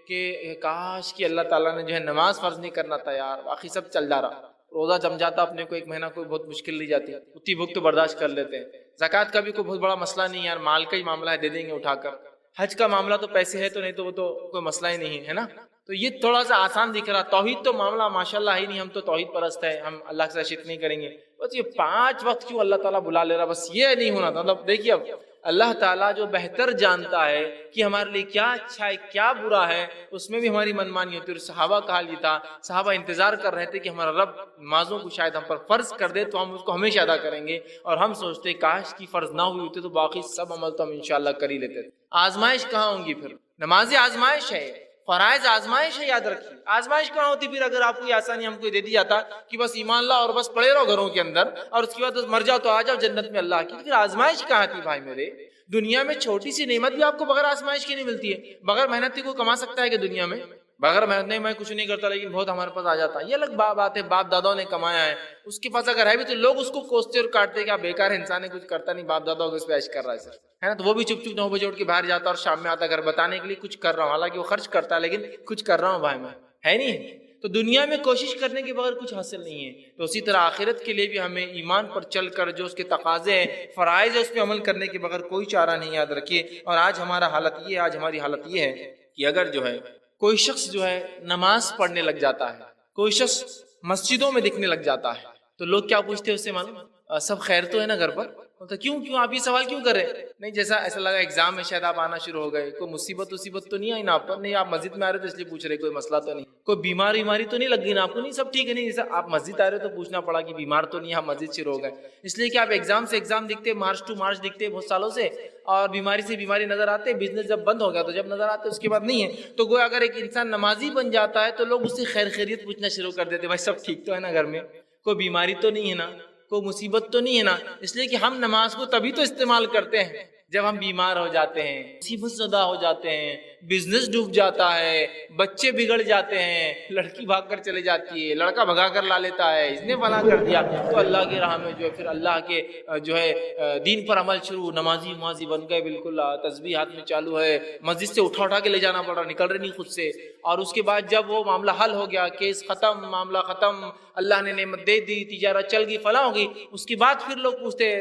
کہ کاش کہ اللہ تعالیٰ نے جو ہے نماز فرض نہیں کرنا تھا یار, باقی سب چل جا رہا. روزہ جم جاتا اپنے کو 1 مہینہ, کوئی بہت مشکل نہیں جاتی, اتنی بھوک تو برداشت کر لیتے ہیں. زکوٰۃ کا بھی کوئی بہت بڑا مسئلہ نہیں ہے یار, مال کا ہی معاملہ ہے, دے دیں گے اٹھا کر. حج کا معاملہ تو پیسے ہے تو نہیں تو وہ تو کوئی مسئلہ ہی نہیں ہے نا. تو یہ تھوڑا سا آسان دکھ رہا. توحید تو معاملہ ماشاءاللہ ہی نہیں, ہم تو توحید پرست ہے, ہم اللہ کے ساتھ شرک نہیں کریں گے. بس یہ 5 وقت کیوں اللہ تعالیٰ بلا لے رہا, بس یہ نہیں ہونا تھا. مطلب دیکھیے اب اللہ تعالیٰ جو بہتر جانتا ہے کہ ہمارے لیے کیا اچھا ہے کیا برا ہے, اس میں بھی ہماری منمانی ہوتی ہے. اور صحابہ کا حال یہ تھا, صحابہ انتظار کر رہے تھے کہ ہمارا رب نمازوں کو شاید ہم پر فرض کر دے تو ہم اس کو ہمیشہ ادا کریں گے, اور ہم سوچتے کاش کی فرض نہ ہوئی ہوتی تو باقی سب عمل تو ہم انشاءاللہ کر ہی لیتے. آزمائش کہاں ہوں گی پھر؟ نماز آزمائش ہے, فرائض آزمائش ہے, یاد رکھیے. آزمائش کہاں ہوتی پھر اگر آپ کو یہ آسانی ہم کو دے دی جاتا کہ بس ایمان لا اور بس پڑے رہو گھروں کے اندر, اور اس کے بعد مر جاؤ تو آ جاؤ جنت میں اللہ کی. پھر آزمائش کہاں تھی بھائی میرے؟ دنیا میں چھوٹی سی نعمت بھی آپ کو بغیر آزمائش کی نہیں ملتی ہے. بغیر محنت کو کما سکتا ہے کہ دنیا میں؟ بغیر محنت نہیں, میں کچھ نہیں کرتا لیکن بہت ہمارے پاس آ جاتا ہے, یہ الگ بات ہے. باپ داداؤں نے کمایا ہے, اس کے پاس اگر ہے بھی تو لوگ اس کو کوستے اور کاٹتے کہ آپ بیکار انسان ہے, کچھ کرتا نہیں, باپ داداؤں کو اس پہ عیش کر رہا ہے سر, ہے نا. تو وہ بھی چپ چپ 9 بجے اٹھ کے باہر جاتا اور شام میں آتا گھر بتانے کے لیے کچھ کر رہا ہوں, حالانکہ وہ خرچ کرتا ہے لیکن کچھ کر رہا ہوں بھائی میں, ہے نہیں. تو دنیا میں کوشش کرنے کے بغیر کچھ حاصل نہیں ہے. تو اسی طرح آخرت کے لیے بھی ہمیں ایمان پر چل کر جو اس کے تقاضے ہیں, فرائض ہے, اس پہ عمل کرنے کے بغیر کوئی چارہ نہیں, یاد رکھیے. اور آج ہماری حالت یہ ہے کہ اگر جو ہے کوئی شخص جو ہے نماز پڑھنے لگ جاتا ہے, کوئی شخص مسجدوں میں دکھنے لگ جاتا ہے, تو لوگ کیا پوچھتے ہیں اس سے, معلوم سب خیر تو ہے نا گھر پر, تو کیوں آپ یہ سوال کیوں کر رہے ہیں؟ نہیں جیسا ایسا لگا ایگزام میں شاید آپ آنا شروع ہو گئے، کوئی مصیبت تو نہیں آئی نا آپ پر؟ نہیں آپ مسجد میں آ رہے تو اس لیے پوچھ رہے، کوئی مسئلہ تو نہیں، کوئی بیماری تو نہیں لگ گئی نا آپ کو؟ نہیں سب ٹھیک ہے، نہیں جیسا آپ مسجد آ رہے تو پوچھنا پڑا کہ بیمار تو نہیں، آپ مسجد شروع ہو گئے، اس لیے کہ آپ ایگزام سے ایگزام دکھتے، مارچ ٹو مارچ دکھتے بہت سالوں سے، اور بیماری سے بیماری نظر آتے، بزنس جب بند ہو گیا تو جب نظر آتے اس کے بعد نہیں ہے، تو گویا اگر ایک انسان نمازی بن جاتا ہے تو لوگ اس سے خیر خیریت پوچھنا شروع کر دیتے، بھائی سب ٹھیک تو ہے نا گھر میں، کوئی بیماری تو نہیں ہے نا، کوئی مصیبت تو نہیں ہے نا؟ اس لیے کہ ہم نماز کو تبھی تو استعمال کرتے ہیں جب ہم بیمار ہو جاتے ہیں، مصیبت زدہ ہو جاتے ہیں، بزنس ڈوب جاتا ہے، بچے بگڑ جاتے ہیں، لڑکی بھاگ کر چلے جاتی ہے، لڑکا بھگا کر لا لیتا ہے، اس نے فلاں کر دیا، تو اللہ کی راہ میں جو ہے پھر اللہ کے جو ہے دین پر عمل شروع، نمازی بن گئے، بالکل تسبیح ہاتھ میں چالو ہے، مسجد سے اٹھا کے لے جانا پڑ رہا، نکل رہے نہیں خود سے، اور اس کے بعد جب وہ معاملہ حل ہو گیا، کیس ختم، معاملہ ختم، اللہ نے نعمت دے دی، تجارت چل گئی، فلاں ہو گئی، اس کے بعد پھر لوگ پوچھتے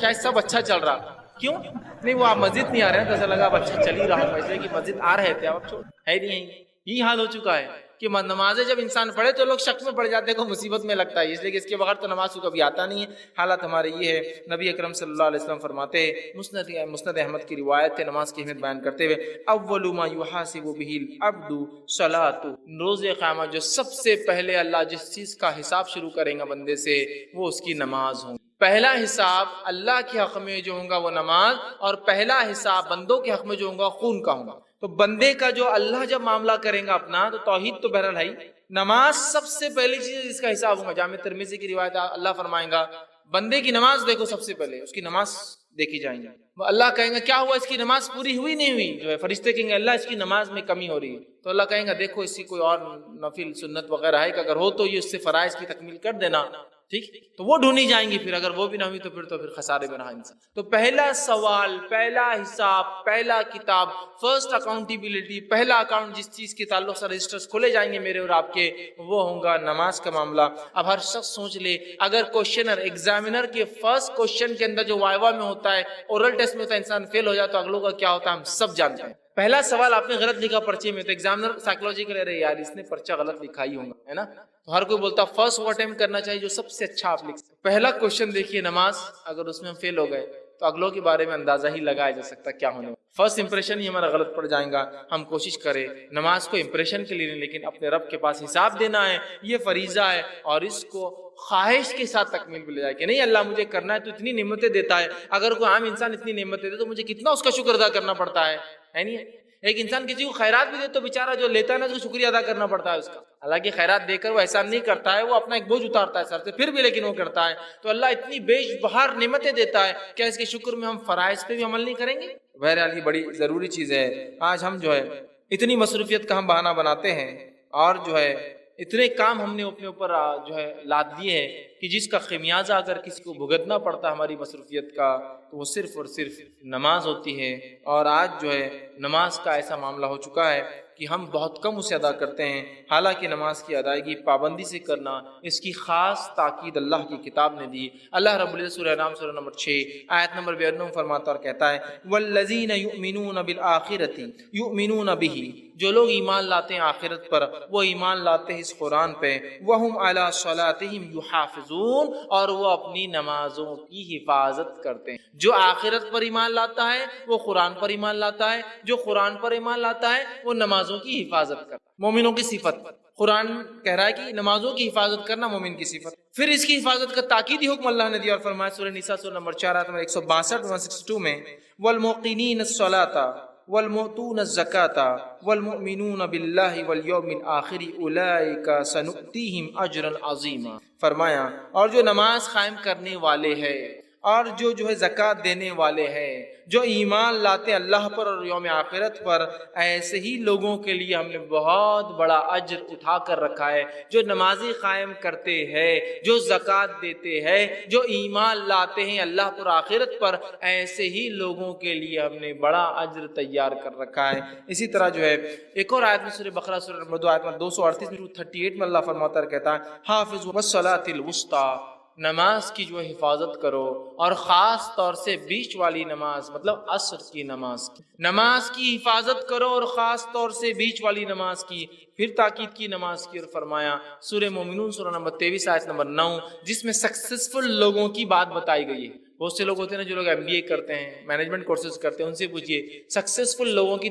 شاید سب اچھا چل رہا، کیوں نہیں؟ وہ آپ مسجد نہیں آ رہے ہیں تو ایسا لگا اب اچھا چل ہی رہا ہوں، اس لیے کہ مسجد آ رہے تھے اب چھوڑ ہے نہیں، یہی حال ہو چکا ہے کہ نمازیں جب انسان پڑھے تو لوگ شک میں پڑ جاتے ہیں، کو مصیبت میں لگتا ہے، اس لیے کہ اس کے بغیر تو نماز کو کبھی آتا نہیں ہے۔ حالت ہمارے یہ ہے، نبی اکرم صلی اللہ علیہ وسلم فرماتے ہیں، مسند احمد کی روایت ہے نماز کی اہمیت بیان کرتے ہوئے، اول ما یحاسب به العبد صلاۃ، روز قیامت جو سب سے پہلے اللہ جس چیز کا حساب شروع کریں گا بندے سے وہ اس کی نماز ہوگی۔ پہلا حساب اللہ کے حق میں جو ہوگا وہ نماز، اور پہلا حساب بندوں کے حق میں جو ہوگا خون کا ہوگا۔ تو بندے کا جو اللہ جب معاملہ کریں گا اپنا، تو توحید تو بہرحال ہے، نماز سب سے پہلی چیز جس کا حساب ہوگا۔ جامع ترمذی کی روایت اللہ فرمائیں گا بندے کی نماز دیکھو، سب سے پہلے اس کی نماز دیکھی جائیں گے، اللہ کہیں گا کیا ہوا، اس کی نماز پوری ہوئی نہیں ہوئی؟ جو ہے فرشتے کہیں گے اللہ اس کی نماز میں کمی ہو رہی ہے، تو اللہ کہیں گا دیکھو اس کی کوئی اور نفل سنت وغیرہ ہے کہ اگر ہو تو یہ اس سے فرائض کی تکمیل کر دینا، ٹھیک، تو وہ ڈھونڈی جائیں گی، پھر اگر وہ بھی نہ ہوئی تو پھر خسارے میں رہا انسان۔ تو پہلا سوال، پہلا حساب، پہلا کتاب، فرسٹ اکاؤنٹیبلٹی، پہلا اکاؤنٹ جس چیز کے تعلق سے رجسٹرز کھولے جائیں گے میرے اور آپ کے، وہ ہوگا نماز کا معاملہ۔ اب ہر شخص سوچ لے، اگر کوشچنر ایگزامینر کے فرسٹ کوشچن کے اندر جو وائوا میں ہوتا ہے، اورل ٹیسٹ میں ہوتا ہے، انسان فیل ہو جائے تو اگلوں کا کیا ہوتا ہے ہم سب جانتے ہیں۔ پہلا سوال آپ نے غلط لکھا پرچے میں، تو ایگزامینر سائیکولوجی کے لے رہے یار اس نے پرچہ غلط لکھا ہی ہوگا، ہے نا؟ تو ہر کوئی بولتا فرسٹ وہ اٹیمپٹ کرنا چاہیے جو سب سے اچھا آپ لکھ سکتے۔ پہلا کوشچن دیکھیے نماز، اگر اس میں ہم فیل ہو گئے تو اگلوں کے بارے میں اندازہ ہی لگایا جا سکتا کیا ہونے والا، فرسٹ امپریشن ہی ہمارا غلط پڑ جائے گا۔ ہم کوشش کریں نماز کو امپریشن کے لیے نہیں، لیکن اپنے رب کے پاس حساب دینا ہے، یہ فریضہ ہے، اور اس کو خواہش کے ساتھ تکمیل بھی لے جائے کہ نہیں اللہ مجھے کرنا ہے، تو اتنی نعمتیں دیتا ہے، اگر کوئی عام انسان اتنی نعمتیں دے تو مجھے کتنا اس کا شکر ادا کرنا پڑتا ہے نہیں؟ ایک انسان کسی کو خیرات بھی دے تو بیچارہ جو لیتا ہے نا اس کو شکریہ ادا کرنا پڑتا ہے اس کا، حالانکہ خیرات دے کر وہ احسان نہیں کرتا ہے، وہ اپنا ایک بوجھ اتارتا ہے سر سے، پھر بھی لیکن وہ کرتا ہے۔ تو اللہ اتنی بیش بہار نعمتیں دیتا ہے، کیا اس کے شکر میں ہم فرائض پہ بھی عمل نہیں کریں گے؟ بہرحال یہ بڑی ضروری چیز ہے۔ آج ہم جو ہے اتنی مصروفیت کا ہم بہانہ بناتے ہیں، اور جو ہے اتنے کام ہم نے اپنے اوپر جو ہے لاد دیے ہیں کہ جس کا خمیازہ اگر کسی کو بھگتنا پڑتا ہماری مصروفیت کا تو وہ صرف اور صرف نماز ہوتی ہے۔ اور آج جو ہے نماز کا ایسا معاملہ ہو چکا ہے کہ ہم بہت کم اسے ادا کرتے ہیں، حالانکہ نماز کی ادائیگی پابندی سے کرنا، اس کی خاص تاکید اللہ کی کتاب نے دی۔ اللہ رب العزت سورہ نام سورہ نمبر 6 آیت نمبر 92 فرماتا اور کہتا ہے والذین یؤمنون بالآخرۃ یؤمنون بہ، جو لوگ ایمان لاتے ہیں آخرت پر وہ ایمان لاتے ہیں اس قرآن پہ، وہم علی صلاتہم یحافظون، اور وہ اپنی نمازوں کی حفاظت کرتے ہیں۔ جو آخرت پر ایمان لاتا ہے وہ قرآن پر ایمان لاتا ہے، جو قرآن پر ایمان لاتا ہے وہ نمازوں کی حفاظت کرتا ہے۔ مومنوں کی صفت، قرآن کہہ رہا ہے کہ نمازوں کی حفاظت کرنا مومن کی صفت، پھر اس کی حفاظت کا تاکیدی حکم اللہ نے دیا اور فرمایا سورہ نساء سورہ نمبر 4 آیت نمبر 162 162 میں والموقنین الصلاۃ والمؤتون الزکاة والمؤمنون باللہ والیوم الآخر اولئک سنؤتیہم اجرا عظیما، فرمایا اور جو نماز قائم کرنے والے ہیں اور جو ہے زکوٰۃ دینے والے ہیں، جو ایمان لاتے ہیں اللہ پر اور یوم آخرت پر، ایسے ہی لوگوں کے لیے ہم نے بہت بڑا اجر اٹھا کر رکھا ہے۔ جو نمازی قائم کرتے ہیں، جو زکوٰۃ دیتے ہیں، جو ایمان لاتے ہیں اللہ پر آخرت پر، ایسے ہی لوگوں کے لیے ہم نے بڑا اجر تیار کر رکھا ہے۔ اسی طرح جو ہے ایک اور آیت میں سورہ بقرہ سورہ نمبر 2 آیت نمبر 238 میں 238 میں اللہ فرماتا ہے کہتا ہے حافظ والصلاۃ الوسطیٰ، نماز کی جو ہے حفاظت کرو، اور خاص طور سے بیچ والی نماز مطلب عصر کی نماز کی حفاظت کرو، اور خاص طور سے بیچ والی نماز کی۔ پھر تاکید کی نماز کی اور فرمایا سورہ مومنون سورہ نمبر 23 آیت نمبر 9 جس میں سکسیسفل لوگوں کی بات بتائی گئی ہے۔ بہت سے لوگ ہوتے ہیں نا جو لوگ MBA کرتے ہیں، مینجمنٹ کورسز کرتے ہیں، ان سے پوچھیے سکسیسفل لوگوں کی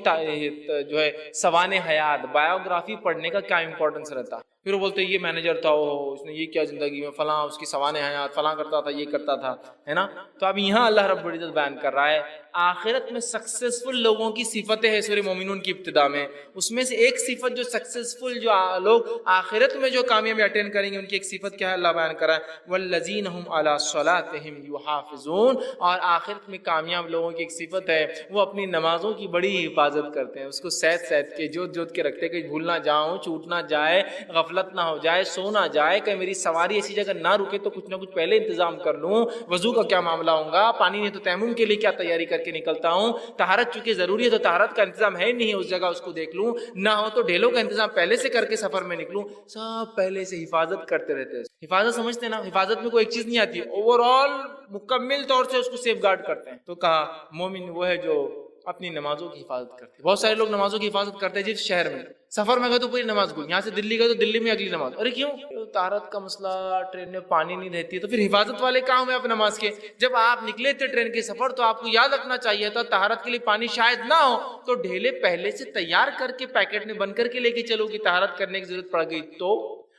جو ہے سوانح حیات بایوگرافی پڑھنے کا کیا امپورٹنس رہتا ہے؟ پھر وہ بولتے ہیں یہ مینیجر تھا، اس نے یہ کیا زندگی میں، فلاں اس کی سوانح حیات، فلاں کرتا تھا، یہ کرتا تھا، ہے نا. تو اب یہاں اللہ رب العزت بیان کر رہا ہے آخرت میں سکسیسفل لوگوں کی صفتیں ہیں سورہ مومنون کی ابتدا میں. اس میں سے ایک صفت جو سکسیسفل جو لوگ آخرت میں جو کامیابی اٹین کریں گے ان کی ایک صفت کیا ہے اللہ بیان کر رہا ہے والذین هم علی صلاتهم یحافظون. اور آخرت میں کامیاب لوگوں کی ایک صفت ہے وہ اپنی نمازوں کی بڑی حفاظت کرتے ہیں، اس کو سید کے جوت کے رکھتے ہیں کہ بھول نہ جاؤں، چھوٹ نہ جائے، غفلت نہ ہو جائے، سو نہ جائے، کہ میری سواری ایسی جگہ نہ رکے تو کچھ نہ کچھ پہلے انتظام کر لوں، وضو کا کیا معاملہ ہوگا، پانی نہیں تو تیمم کے لیے کیا تیاری کر کے نکلتا ہوں، طہارت چونکہ ضروری ہے تو طہارت کا انتظام ہے نہیں اس جگہ اس کو دیکھ لوں، نہ ہو تو ڈھیلوں کا انتظام پہلے سے کر کے سفر میں نکلوں. سب پہلے سے حفاظت کرتے رہتے ہیں. حفاظت سمجھتے ہیں نا، حفاظت میں کوئی ایک چیز نہیں آتی، اوور آل مکمل طور سے اس کو سیف گارڈ کرتے ہیں. تو کہا مومن وہ ہے جو اپنی نمازوں کی حفاظت کرتے ہیں. بہت سارے لوگ نمازوں کی حفاظت کرتے ہیں جس شہر میں سفر میں گئے تو پوری نماز گئی، یہاں سے دلی گئے تو دلی میں اگلی نماز. ارے کیوں؟ طہارت کا مسئلہ، ٹرین میں پانی نہیں رہتی، تو پھر حفاظت والے کام ہے آپ نماز کے. جب آپ نکلے تھے ٹرین کے سفر تو آپ کو یاد رکھنا چاہیے تھا طہارت کے لیے پانی شاید نہ ہو تو ڈھیلے پہلے سے تیار کر کے پیکٹ میں بند کر کے لے کے چلو کہ طہارت کرنے کی ضرورت پڑ گئی تو.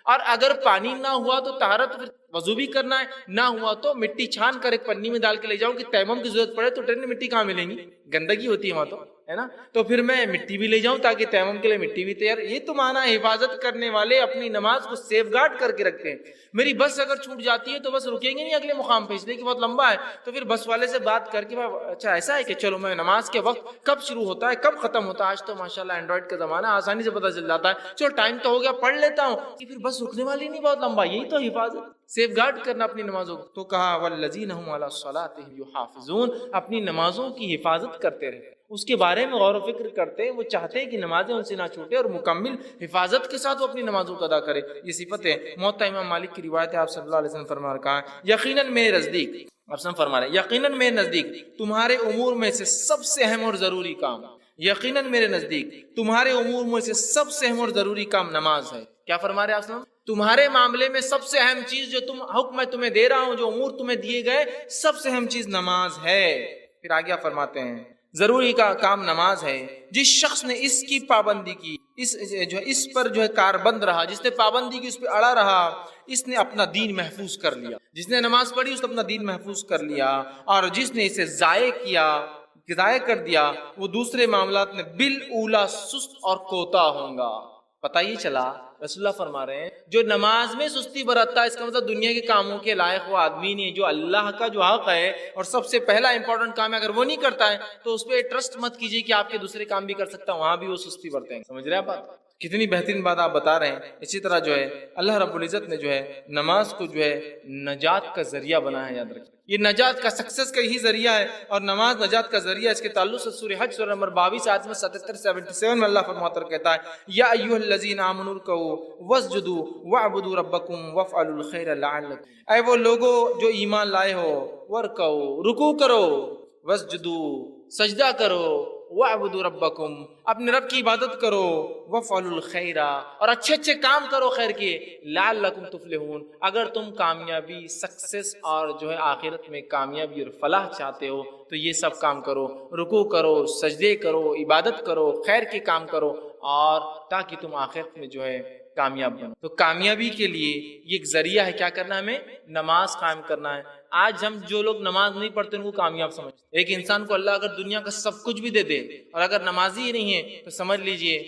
اور اگر پانی نہ ہوا تو طہارت پھر وضو بھی کرنا ہے، نہ ہوا تو مٹی چھان کر ایک پنی میں ڈال کے لے جاؤ کہ تیمم کی ضرورت پڑے تو ٹرین میں مٹی کہاں ملیں گی، گندگی ہوتی ہے وہاں تو، ہے نا. تو پھر میں مٹی بھی لے جاؤں تاکہ تیمم کے لیے مٹی بھی تیار. یہ تو مانا حفاظت کرنے والے اپنی نماز کو سیف گارڈ کر کے رکھتے ہیں. میری بس اگر چھوٹ جاتی ہے تو بس رکیں گے نہیں اگلے مقام پہ، اس لیے کہ بہت لمبا ہے، تو پھر بس والے سے بات کر کے اچھا ایسا ہے کہ چلو میں نماز کے وقت کب شروع ہوتا ہے کب ختم ہوتا ہے، آج تو ماشاءاللہ اینڈرائڈ کا زمانہ آسانی سے پتہ چل جاتا ہے، چلو ٹائم تو ہو گیا پڑھ لیتا ہوں، پھر بس رکنے والی نہیں بہت لمبا. یہی تو حفاظت، سیف گارڈ کرنا اپنی نمازوں کو. تو کہا والذین هم علی صلاتهم یحافظون، اپنی نمازوں کی حفاظت کرتے رہے، اس کے بارے میں غور و فکر کرتے ہیں، وہ چاہتے ہیں کہ نمازیں ان سے نہ چھوٹے اور مکمل حفاظت کے ساتھ وہ اپنی نمازوں کو ادا کرے. یہ صفت ہے. موطا امام مالک کی روایت ہے، آپ صلی اللہ علیہ وسلم فرما رہا ہے یقیناً میرے نزدیک، آپ سب فرما رہے ہیں یقیناً میرے نزدیک تمہارے امور میں سے سب سے اہم اور ضروری کام، یقیناً میرے نزدیک تمہارے امور میں سے سب سے اہم اور ضروری کام نماز ہے. کیا فرما رہے ہیں آپ؟ تمہارے معاملے میں سب سے اہم چیز جو حکم میں تمہیں دے رہا ہوں، جو امور تمہیں دیے گئے، سب سے اہم چیز نماز ہے. پھر آگے فرماتے ہیں ضروری کا کام نماز ہے. جس شخص نے اس کی پابندی کی، اس پر جو ہے کاربند رہا، جس نے پابندی کی، اس پہ اڑا رہا، اس نے اپنا دین محفوظ کر لیا. جس نے نماز پڑھی اس نے اپنا دین محفوظ کر لیا. اور جس نے اسے ضائع کر دیا وہ دوسرے معاملات میں بالاولا سست اور کوتا ہوں گا. پتہ یہ چلا رسول اللہ فرما رہے ہیں جو نماز میں سستی برتتا ہے، اس کا مطلب دنیا کے کاموں کے لائق وہ آدمی نہیں ہے. جو اللہ کا جو حق ہے اور سب سے پہلا امپورٹنٹ کام ہے، اگر وہ نہیں کرتا ہے تو اس پہ ٹرسٹ مت کیجیے کہ آپ کے دوسرے کام بھی کر سکتا ہے، وہاں بھی وہ سستی برتے ہیں. سمجھ رہے ہیں بات؟ کتنی بہترین بات آپ بتا رہے ہیں. اسی طرح جو ہے اللہ رب العزت نے جو ہے نماز کو جو ہے نجات کا ذریعہ بنا ہے. یاد رکھیں یہ نجات کا سکسس کا یہی ذریعہ ہے، اور نماز نجات کا ذریعہ. اس کے تعلق سے سورہ حج سورہ نمبر 22 آیت میں 77 میں اللہ فرماتا ہے، کہتا ہے یا ایھا الذین آمنوا ارکعوا واسجدوا واعبدوا ربکم وافعلوا الخیر لعلکم. اے وہ لوگو جو ایمان لائے ہو، ورکعوا رکوع کرو، واسجدوا سجدہ کرو، وَاعْبُدُوا رَبَّكُمْ اپنے رب کی عبادت کرو، وَافْعَلُوا الْخَيْرَ اور اچھے کام کرو خیر کے، لَعَلَّكُمْ تُفْلِحُونَ اگر تم کامیابی، سکسس اور جو ہے آخرت میں کامیابی اور فلاح چاہتے ہو تو یہ سب کام کرو، رکوع کرو، سجدے کرو، عبادت کرو، خیر کے کام کرو، اور تاکہ تم آخرت میں جو ہے کامیاب بنو. تو کامیابی کے لیے یہ ایک ذریعہ ہے. کیا کرنا ہے؟ ہمیں نماز قائم کرنا ہے. آج ہم جو لوگ نماز نہیں پڑھتے ان کو کامیاب سمجھتے. ایک انسان کو اللہ اگر دنیا کا سب کچھ بھی دے دے اور اگر نمازی ہی نہیں ہے تو سمجھ لیجئے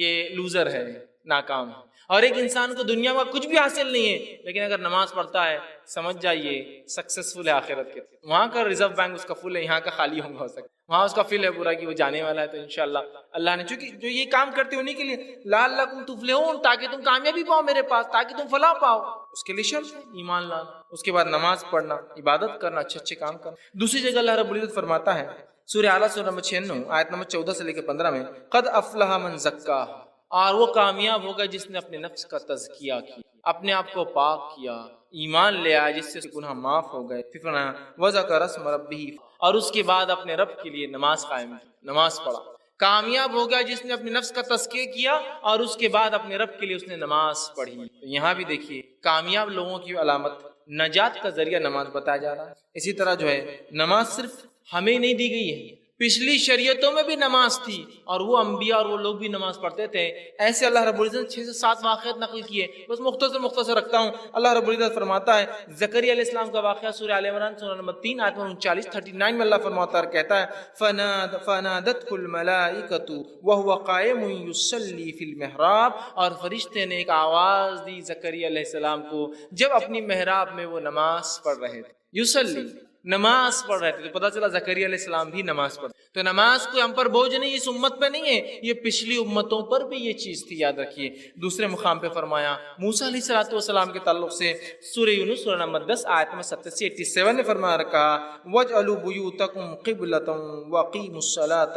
یہ لوزر ہے، ناکام ہے. اور ایک انسان کو دنیا میں کچھ بھی حاصل نہیں ہے لیکن اگر نماز پڑھتا ہے سمجھ جائیے سکسیسفل ہے آخرت کے. وہاں کا ریزرو بینک اس کا فل ہے، یہاں کا خالی ہوں گا ہو سکتا. وہاں اس کا فل ہے پورا کہ وہ جانے والا ہے. تو انشاءاللہ اللہ نے چونکہ جو یہ کام کرتے انہی کے لیے لعلکم تفلحون تاکہ تم کامیابی پاؤ میرے پاس، تاکہ تم فلاح پاؤ. اس کے لیے شرط ہے ایمان لانا، اس کے بعد نماز پڑھنا، عبادت کرنا، اچھے کام کرنا. دوسری جگہ اللہ رب العزت فرماتا ہے سورہ اعلیٰ سورہ نمبر 96 آیت نمبر 14 سے لے کے 15 میں قد افلح من زکاہا اور وہ کامیاب ہوگا جس نے اپنے نفس کا تزکیہ کیا، اپنے آپ کو پاک کیا، ایمان لے آیا جس سے گناہ معاف ہو گئے. پھر فرمایا وذکر اسم ربہ اور اس کے بعد اپنے رب کے لیے نماز قائم کی، نماز پڑھا. کامیاب ہو گیا جس نے اپنے نفس کا تزکیہ کیا اور اس کے بعد اپنے رب کے لیے اس نے نماز پڑھی. یہاں بھی دیکھیے کامیاب لوگوں کی علامت نجات کا ذریعہ نماز بتایا جا رہا ہے۔ اسی طرح جو ہے نماز صرف ہمیں نہیں دی گئی ہے، پچھلی شریعتوں میں بھی نماز تھی اور وہ انبیاء اور وہ لوگ بھی نماز پڑھتے تھے۔ ایسے اللہ رب العزت 6 سے 7 واقعات نقل کیے، بس مختصر رکھتا ہوں۔ اللہ رب العزت فرماتا ہے زکریا علیہ السلام کا واقعہ سورہ آل عمران سورہ نمبر 3 آیت 39 میں اللہ فرماتا ہے، کہتا ہے فنادته الملائکۃ وهو قائم یصلی فی المحراب، اور فرشتے نے ایک آواز دی زکریا علیہ السلام کو جب اپنی محراب میں وہ نماز پڑھ رہے تھے، یصلی نماز پڑھ رہے تھے، تو پتہ چلا زکریا علیہ السلام بھی نماز پڑھ۔ تو نماز کوئی ہم پر بوجھ نہیں، اس امت پہ نہیں ہے، یہ پچھلی امتوں پر بھی یہ چیز تھی، یاد رکھیے۔ دوسرے مقام پہ فرمایا موسیٰ علیہ السلام کے تعلق سے سورہ یونس سورہ نمبر 10 آیت میں 87 نے فرمایا رکھا وَاجْعَلُوا بُيُوتَكُمْ قِبْلَةً وَأَقِيمُوا الصَّلَاةَ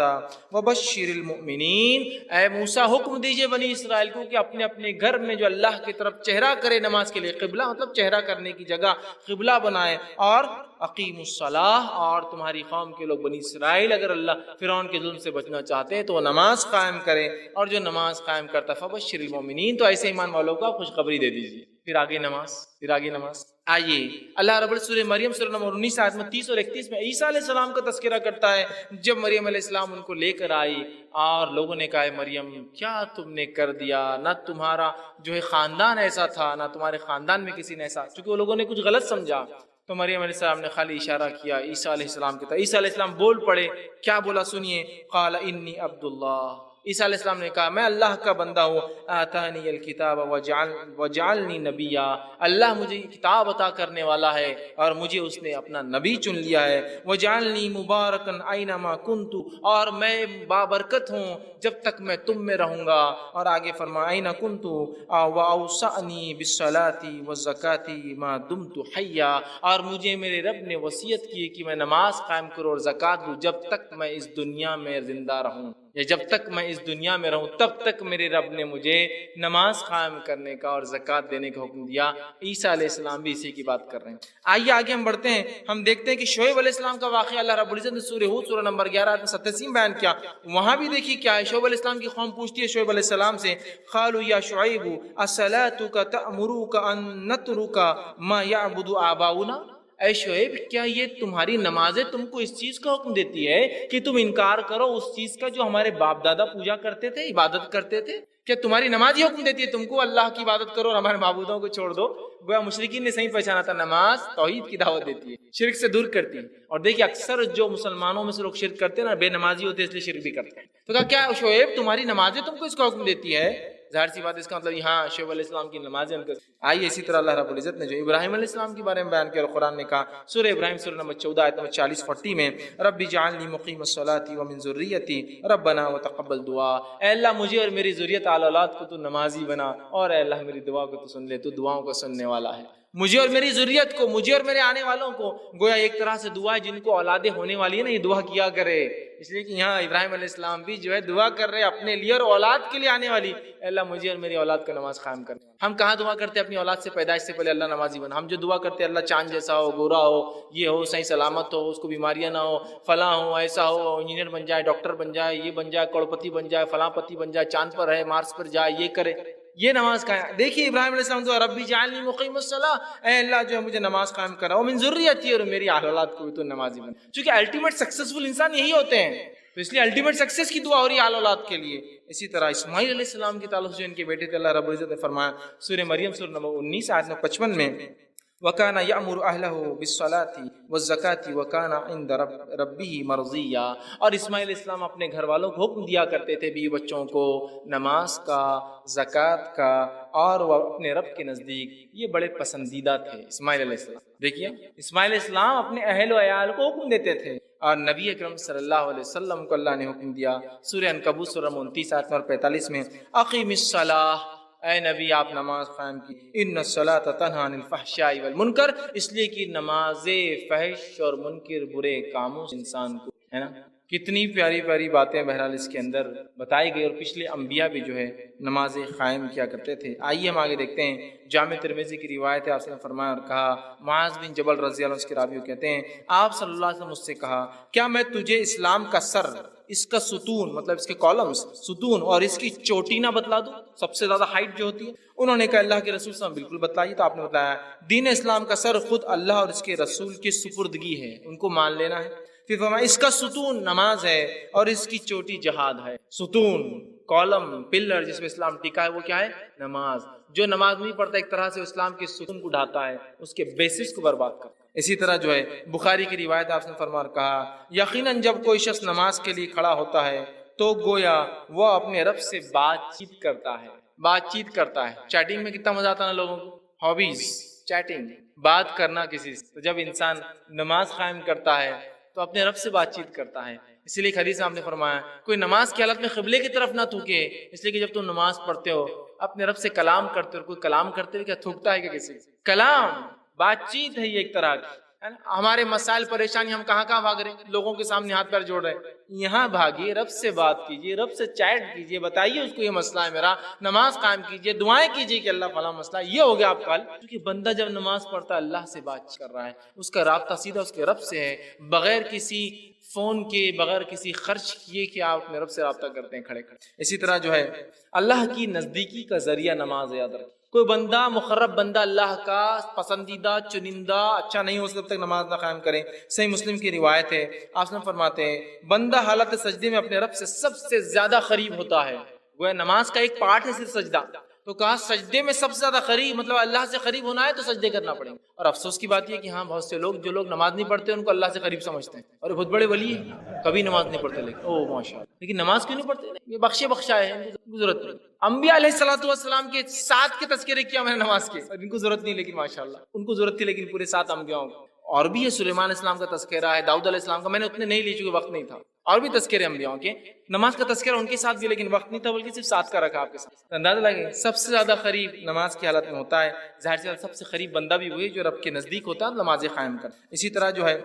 وَبَشِّرِ الْمُؤْمِنِينَ، اے موسیٰ حکم دیجئے بنی اسرائیل کو کہ اپنے اپنے گھر میں جو اللہ کی طرف چہرہ کرے نماز کے لیے، قبلہ مطلب چہرہ کرنے کی جگہ قبلہ بنائے، اور اقیم الصلاح، اور تمہاری قوم کے لوگ بنی اسرائیل اگر اللہ فرعون کے ظلم سے بچنا چاہتے ہیں تو وہ نماز قائم کرے، اور جو نماز قائم کرتا فبشر المؤمنین، تو ایسے ایمان والوں کو خوشخبری دے دیجیے۔ پھر آگے نماز آئیے اللہ رب سورہ مریم سورہ نمبر 19 آیت میں 30 اور 31 میں عیسیٰ علیہ السلام کا تذکرہ کرتا ہے۔ جب مریم علیہ السلام ان کو لے کر آئی اور لوگوں نے کہا مریم کیا تم نے کر دیا، نہ تمہارا جو ہے خاندان ایسا تھا، نہ تمہارے خاندان میں کسی نے ایسا، چونکہ وہ لوگوں نے کچھ غلط سمجھا، تو مریم علیہ السلام نے خالی اشارہ کیا عیسیٰ علیہ السلام کی طرف۔ عیسیٰ علیہ السلام بول پڑے، کیا بولا سنیے، قال انی عبد اللہ، عیسیٰ علیہ السلام نے کہا میں اللہ کا بندہ ہوں، آتانی الکتاب وجعلنی نبیا، اللہ مجھے کتاب عطا کرنے والا ہے اور مجھے اس نے اپنا نبی چن لیا ہے، وجعلنی مبارکا اینما کنت، اور میں بابرکت ہوں جب تک میں تم میں رہوں گا، اور آگے فرمایا اینا کنت واوصانی بالصلاۃ والزکاۃ ما دمت حیا، اور مجھے میرے رب نے وصیت کی کہ میں نماز قائم کروں اور زکوٰۃ دوں جب تک میں اس دنیا میں زندہ رہوں، یا جب تک میں اس دنیا میں رہوں تب تک میرے رب نے مجھے نماز قائم کرنے کا اور زکوٰۃ دینے کا حکم دیا۔ عیسیٰ علیہ السلام بھی اسی کی بات کر رہے ہیں۔ آئیے آگے ہم بڑھتے ہیں، ہم دیکھتے ہیں کہ شعیب علیہ السلام کا واقعہ اللہ رب العزت نے سورہ ہود سورہ نمبر 11 آیت 87 بیان کیا۔ وہاں بھی دیکھیے کیا ہے، شعیب علیہ السلام کی قوم پوچھتی ہے شعیب علیہ السلام سے، قالوا یا شعیب اصلاتک تأمرک ان نترک ما یعبد آباؤنا، اے شعیب کیا یہ تمہاری نمازیں تم کو اس چیز کا حکم دیتی ہے کہ تم انکار کرو اس چیز کا جو ہمارے باپ دادا پوجا کرتے تھے، عبادت کرتے تھے؟ کیا تمہاری نماز یہ حکم دیتی ہے تم کو اللہ کی عبادت کرو اور ہمارے معبودوں کو چھوڑ دو؟ گویا مشرکین نے صحیح پہچانا تھا، نماز توحید کی دعوت دیتی ہے، شرک سے دور کرتی ہے۔ اور دیکھیے اکثر جو مسلمانوں میں سے لوگ شرک کرتے ہیں نا، بے نمازی ہوتے ہیں اس لیے شرک بھی کرتے ہیں۔ تو کیا شعیب تمہاری نمازیں تم کو اس کا حکم دیتی ہے؟ ظاہر سی بات ہے، اس کا مطلب یہاں شعیب علیہ السلام کی نمازیں ان کا۔ آئیے اسی طرح اللہ رب العزت نے جو ابراہیم علیہ السلام کے بارے میں بیان کیا اور قرآن نے کہا سورہ ابراہیم سورہ نمبر 14 آیت نمبر 40-40 میں، رب اجعلنی مقیم الصلاۃ ومن ذریتی ربنا وتقبل دعا، اے اللہ مجھے اور میری ذریت آل اولاد کو تو نمازی بنا، اور اے اللہ میری دعا کو تو سن لے، تو دعاؤں کو سننے والا ہے۔ مجھے اور میری ذریت کو، مجھے اور میرے آنے والوں کو، گویا ایک طرح سے دعا ہے جن کو اولادیں ہونے والی ہے نا، یہ دعا کیا کرے، اس لیے کہ یہاں ابراہیم علیہ السلام بھی جو ہے دعا کر رہے اپنے لیے اور اولاد کے لیے آنے والی، اے اللہ مجھے اور میری اولاد کو نماز قائم کر۔ ہم کہاں دعا کرتے ہیں اپنی اولاد سے پیدائش سے پہلے اللہ نمازی بنا، ہم جو دعا کرتے ہیں اللہ چاند جیسا ہو، گورا ہو، یہ ہو، صحیح سلامت ہو، اس کو بیماریاں نہ ہو، فلاں ہو، ایسا ہو، انجینئر بن جائے، ڈاکٹر بن جائے، یہ بن جائے، کروڑپتی بن جائے، فلاں پتی بن جائے، چاند پر ہے، مارس پر جائے، یہ کرے، یہ نماز کا ہے۔ دیکھیے ابراہیم علیہ السلام تو ربی جعلنی مقیم الصلاۃ، اے اللہ جو ہے مجھے نماز قائم کرا، ومن ذریتی، اور میری اولاد کو بھی تو نمازی بنا، چونکہ الٹیمیٹ سکسیسفل انسان یہی ہوتے ہیں، تو اس لیے الٹیمیٹ سکسیس کی دعا ہو رہی ہے اولاد کے لیے۔ اسی طرح اسماعیل علیہ السلام کے تعلق سے ان کے بیٹے تھے، اللہ رب العزت نے فرمایا سورہ مریم سورہ نمبر 19 آیت نمبر 55 میں، وَكَانَ يَأْمُرُ أَهْلَهُ بِالصَّلَاةِ وَالزَّكَاةِ وَكَانَ عِندَ رَبِّهِ مَرْضِيًّا، اور اسماعیل اسلام اپنے گھر والوں کو حکم دیا کرتے تھے بیوی بچوں کو نماز کا، زکوٰۃ کا، اور وہ اپنے رب کے نزدیک یہ بڑے پسندیدہ تھے اسماعیل علیہ السلام۔ دیکھیے اسماعیل اسلام اپنے اہل و عیال کو حکم دیتے تھے، اور نبی اکرم صلی اللہ علیہ وسلم کو اللہ نے حکم دیا سورہ عنکبوت سورہ 29 آیت نمبر 45 میں، اقیم الصلاۃ، اے نبی آپ نماز قائم کی، ان الصلاۃ تنہی عن الفحشاء والمنکر، اس لیے کہ نماز فحش اور منکر برے کاموں سے انسان کو، ہے نا، کتنی پیاری پیاری باتیں بہرحال اس کے اندر بتائی گئی، اور پچھلے انبیاء بھی جو ہے نماز قائم کیا کرتے تھے۔ آئیے ہم آگے دیکھتے ہیں، جامع ترمذی کی روایت ہے، آپ نے فرمایا اور کہا، معاذ بن جبل رضی اللہ عنہ کے راوی کہتے ہیں، آپ صلی اللہ علیہ وسلم مجھ سے کہا، کیا میں تجھے اسلام کا سر، اس کا ستون مطلب اس کے کالمز ستون اور اس کی چوٹی نہ بتلا دوں، سب سے زیادہ ہائٹ جو ہوتی ہے؟ انہوں نے کہا اللہ کے رسول صلی اللہ علیہ وسلم بالکل بتلائیے۔ تو آپ نے بتایا دین اسلام کا سر خود اللہ اور اس کے رسول کی سپردگی ہے، ان کو مان لینا ہے۔ پھر فرمایا اس کا ستون نماز ہے اور اس کی چوٹی جہاد ہے۔ ستون، کالم، پلر جس میں اسلام ٹکا ہے وہ کیا ہے؟ نماز۔ جو نماز نہیں پڑھتا ایک طرح سے اسلام کے ستون کو ڈھاتا ہے، اس کے بیسس کو برباد کرتا ہے۔ اسی طرح جو ہے بخاری کی روایت آپ نے فرمایا اور کہا، یقیناً جب کوئی شخص نماز کے لیے کھڑا ہوتا ہے تو گویا وہ اپنے رب سے بات چیت کرتا ہے۔ بات چیت کرتا ہے، چیٹنگ میں کتنا مزہ آتا ہے نا لوگوں کو، ہابیز چیٹنگ، بات کرنا کسی سے۔ تو جب انسان نماز قائم کرتا ہے تو اپنے رب سے بات چیت کرتا ہے۔ اسی لیے حدیث میں آپ نے فرمایا کوئی نماز کی حالت میں قبلے کی طرف نہ تھوکے، اس لیے کہ جب تم نماز پڑھتے ہو اپنے رب سے کلام کرتے ہو، کوئی کلام کرتے ہوئے کیا تھوکتا ہے کہ کسی سے؟ کلام، بات چیت ہے یہ ایک طرح کی۔ ہمارے مسائل پریشانی ہم کہاں کہاں بھاگ رہے ہیں، لوگوں کے سامنے ہاتھ پیر جوڑ رہے ہیں۔ یہاں بھاگیے، رب سے بات کیجیے، رب سے چیٹ کیجیے، بتائیے اس کو یہ مسئلہ ہے میرا، نماز قائم کیجیے، دعائیں کیجیے کہ اللہ فلاں مسئلہ یہ ہو گیا آپ کا حل۔ کیونکہ بندہ جب نماز پڑھتا ہے اللہ سے بات کر رہا ہے، اس کا رابطہ سیدھا اس کے رب سے ہے، بغیر کسی فون کے، بغیر کسی خرچ کیے کہ آپ اپنے رب سے رابطہ کرتے ہیں کھڑے کھڑے۔ اسی طرح جو ہے اللہ کی نزدیکی کا ذریعہ نماز، یاد رکھیں۔ کوئی بندہ مقرب بندہ اللہ کا پسندیدہ چنندہ اچھا نہیں ہو سکتا تک نماز نہ قائم کریں۔ صحیح مسلم کی روایت ہے، آپ فرماتے ہیں بندہ حالت سجدے میں اپنے رب سے سب سے زیادہ قریب ہوتا ہے۔ گویا نماز کا ایک پارٹ ہے صرف سجدہ، تو کہا سجدے میں سب سے زیادہ قریب، مطلب اللہ سے قریب ہونا ہے تو سجدے کرنا پڑیں گے۔ اور افسوس کی بات یہ کہ ہاں بہت سے لوگ جو لوگ نماز نہیں پڑھتے ان کو اللہ سے قریب سمجھتے ہیں، اور بہت بڑے ولی ہیں، کبھی نماز نہیں پڑھتے، لیکن او ماشاءاللہ، لیکن نماز کیوں نہیں پڑھتے؟ یہ بخشے بخشا ہے، ان کو ضرورت نہیں۔ انبیاء علیہ الصلوۃ والسلام کے 7 کے تذکرے کیا میں نے نماز کے، ان کو ضرورت نہیں، لیکن ماشاءاللہ ان کو ضرورت تھی، لیکن پورے 7 انبیاءوں کو۔ اور بھی ہے، سلیمان علیہ السلام کا تذکرہ ہے، داؤد علیہ السلام کا، میں نے اتنے نہیں لی چونکہ وقت نہیں تھا، اور بھی تذکرے انبیاءوں کے۔ نماز کا تذکرہ ان کے ساتھ بھی، لیکن وقت نہیں تھا، بلکہ صرف 7 کا رکھا آپ کے ساتھ۔ اندازہ لگے سب سے زیادہ قریب نماز کی حالت میں ہوتا ہے، ظاہر سے سب سے قریب بندہ بھی وہی جو رب کے نزدیک ہوتا ہے، نماز قائم کر۔ اسی طرح جو ہے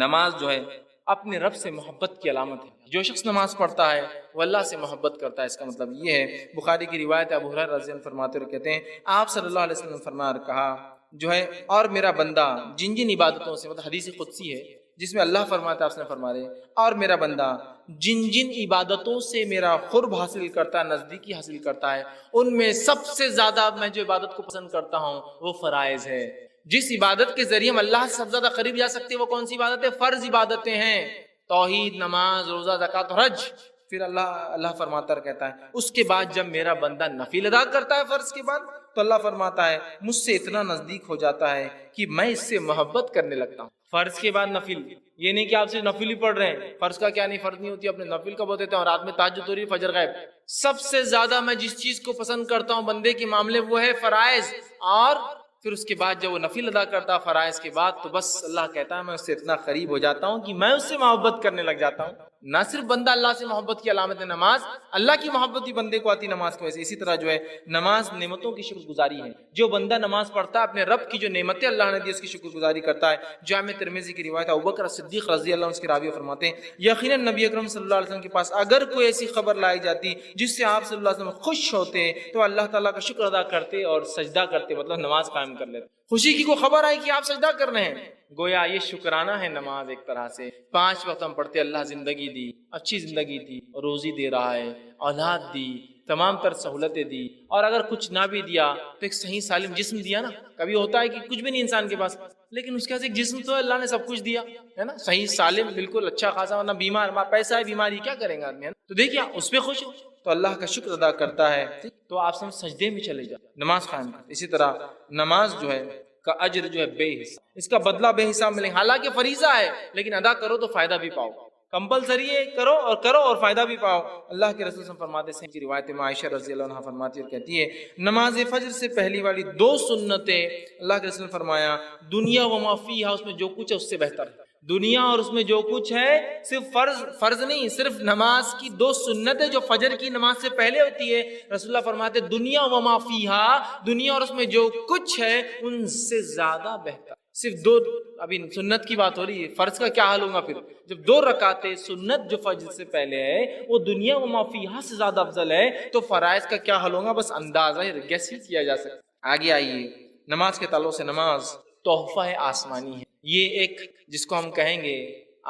نماز جو ہے اپنے رب سے محبت کی علامت ہے۔ جو شخص نماز پڑھتا ہے وہ اللہ سے محبت کرتا ہے، اس کا مطلب یہ ہے۔ بخاری کی روایت ہے، ابو ہریرہ رضی اللہ عنہ فرماتے ہوئے کہتے ہیں آپ صلی اللہ علیہ وسلم نے فرمایا اور کہا جو ہے، اور میرا بندہ جن جن عبادتوں سے، مطلب حدیث قدسی ہے جس میں اللہ فرماتا ہے، آپ نے فرمایا اور میرا بندہ جن جن عبادتوں سے میرا قرب حاصل کرتا ہے، نزدیکی حاصل کرتا ہے، ان میں سب سے زیادہ میں جو عبادت کو پسند کرتا ہوں وہ فرائض ہے۔ جس عبادت کے ذریعے ہم اللہ سے سب سے زیادہ قریب جا سکتے ہیں وہ کون سی عبادت ہے؟ فرض عبادتیں ہیں، توحید، نماز، روزہ، زکوٰۃ اور حج۔ پھر اللہ فرماتا کہتا ہے اس کے بعد جب میرا بندہ نفل ادا کرتا ہے فرض کے بعد، تو اللہ فرماتا ہے مجھ سے اتنا نزدیک ہو جاتا ہے کہ میں اس سے محبت کرنے لگتا ہوں۔ فرض کے بعد نفل، یہ نہیں کہ آپ سے نفل ہی پڑھ رہے ہیں، فرض کا کیا نہیں، فرض نہیں ہوتی، اپنے نفل کا بولتے ہیں، اور رات میں تہجد ہو رہی ہے، فجر غائب۔ سب سے زیادہ میں جس چیز کو پسند کرتا ہوں بندے کے معاملے وہ ہے فرائض، اور پھر اس کے بعد جب وہ نفل ادا کرتا فرائض کے بعد تو بس اللہ کہتا ہے میں اس سے اتنا قریب ہو جاتا ہوں کہ میں اس سے محبت کرنے لگ جاتا ہوں۔ نہ صرف بندہ اللہ سے محبت کی علامت ہے نماز، اللہ کی محبت بھی بندے کو آتی نماز کی وجہ سے۔ اسی طرح جو ہے نماز نعمتوں کی شکر گزاری ہے۔ جو بندہ نماز پڑھتا ہے اپنے رب کی جو نعمتیں اللہ نے دی اس کی شکر گزاری کرتا ہے۔ جامع ترمذی کی روایت ابوبکر صدیق رضی اللہ عنہ کے راوی فرماتے ہیں یقیناً نبی اکرم صلی اللہ علیہ وسلم کے پاس اگر کوئی ایسی خبر لائی جاتی جس سے آپ صلی اللہ علیہ وسلم خوش ہوتے تو اللہ تعالیٰ کا شکر ادا کرتے اور سجدہ کرتے، مطلب نماز قائم کر لیتے۔ خوشی کی کوئی خبر آئی کہ آپ سجدہ کر رہے ہیں، گویا یہ شکرانہ ہے نماز ایک طرح سے۔ 5 وقت ہم پڑھتے، اللہ زندگی دی، اچھی زندگی دی، روزی دے رہا ہے، اولاد دی، تمام تر سہولتیں دی، اور اگر کچھ نہ بھی دیا تو ایک صحیح سالم جسم دیا نا۔ کبھی ہوتا ہے کہ کچھ بھی نہیں انسان کے پاس، لیکن اس کے پاس ایک جسم تو اللہ نے سب کچھ دیا ہے نا، صحیح سالم، بالکل اچھا خاصا، ورنہ بیمار، پیسہ ہے، بیماری، کیا کریں گے آدمی، ہے نا؟ تو دیکھیے اس پہ خوش ہو تو اللہ کا شکر ادا کرتا ہے، تو آپ سب سجدے میں چلے جاؤ، نماز قائم کرتے۔ اسی طرح نماز جو ہے کا اجر جو ہے بے حساب، اس کا بدلہ بے حساب ملے، حالانکہ فریضہ ہے لیکن ادا کرو تو فائدہ بھی پاؤ، کمپلسری ہے، کرو اور فائدہ بھی پاؤ۔ اللہ کے رسول صلی اللہ علیہ وسلم فرماتے ہیں کی روایت میں عائشہ رضی اللہ عنہا فرماتی ہے اور کہتی ہے نماز فجر سے پہلی والی 2 سنتیں اللہ کے رسول نے فرمایا دنیا و ما فیہا، اس میں جو کچھ ہے اس سے بہتر ہے۔ دنیا اور اس میں جو کچھ ہے، صرف فرض نہیں، صرف نماز کی 2 سنتیں جو فجر کی نماز سے پہلے ہوتی ہے، رسول اللہ فرماتے دنیا و ما فیہا، دنیا اور اس میں جو کچھ ہے ان سے زیادہ بہتر۔ صرف دو، ابھی سنت کی بات ہو رہی ہے، فرض کا کیا حال ہوگا پھر؟ جب 2 رکعتیں سنت جو فجر سے پہلے ہے وہ دنیا و ما فیہا سے زیادہ افضل ہے، تو فرائض کا کیا حال ہوگا؟ بس اندازہ گیس ہی کیا جا سکتا۔ آگے آئیے، نماز کے تعلق سے نماز تحفہ آسمانی ہے، یہ ایک جس کو ہم کہیں گے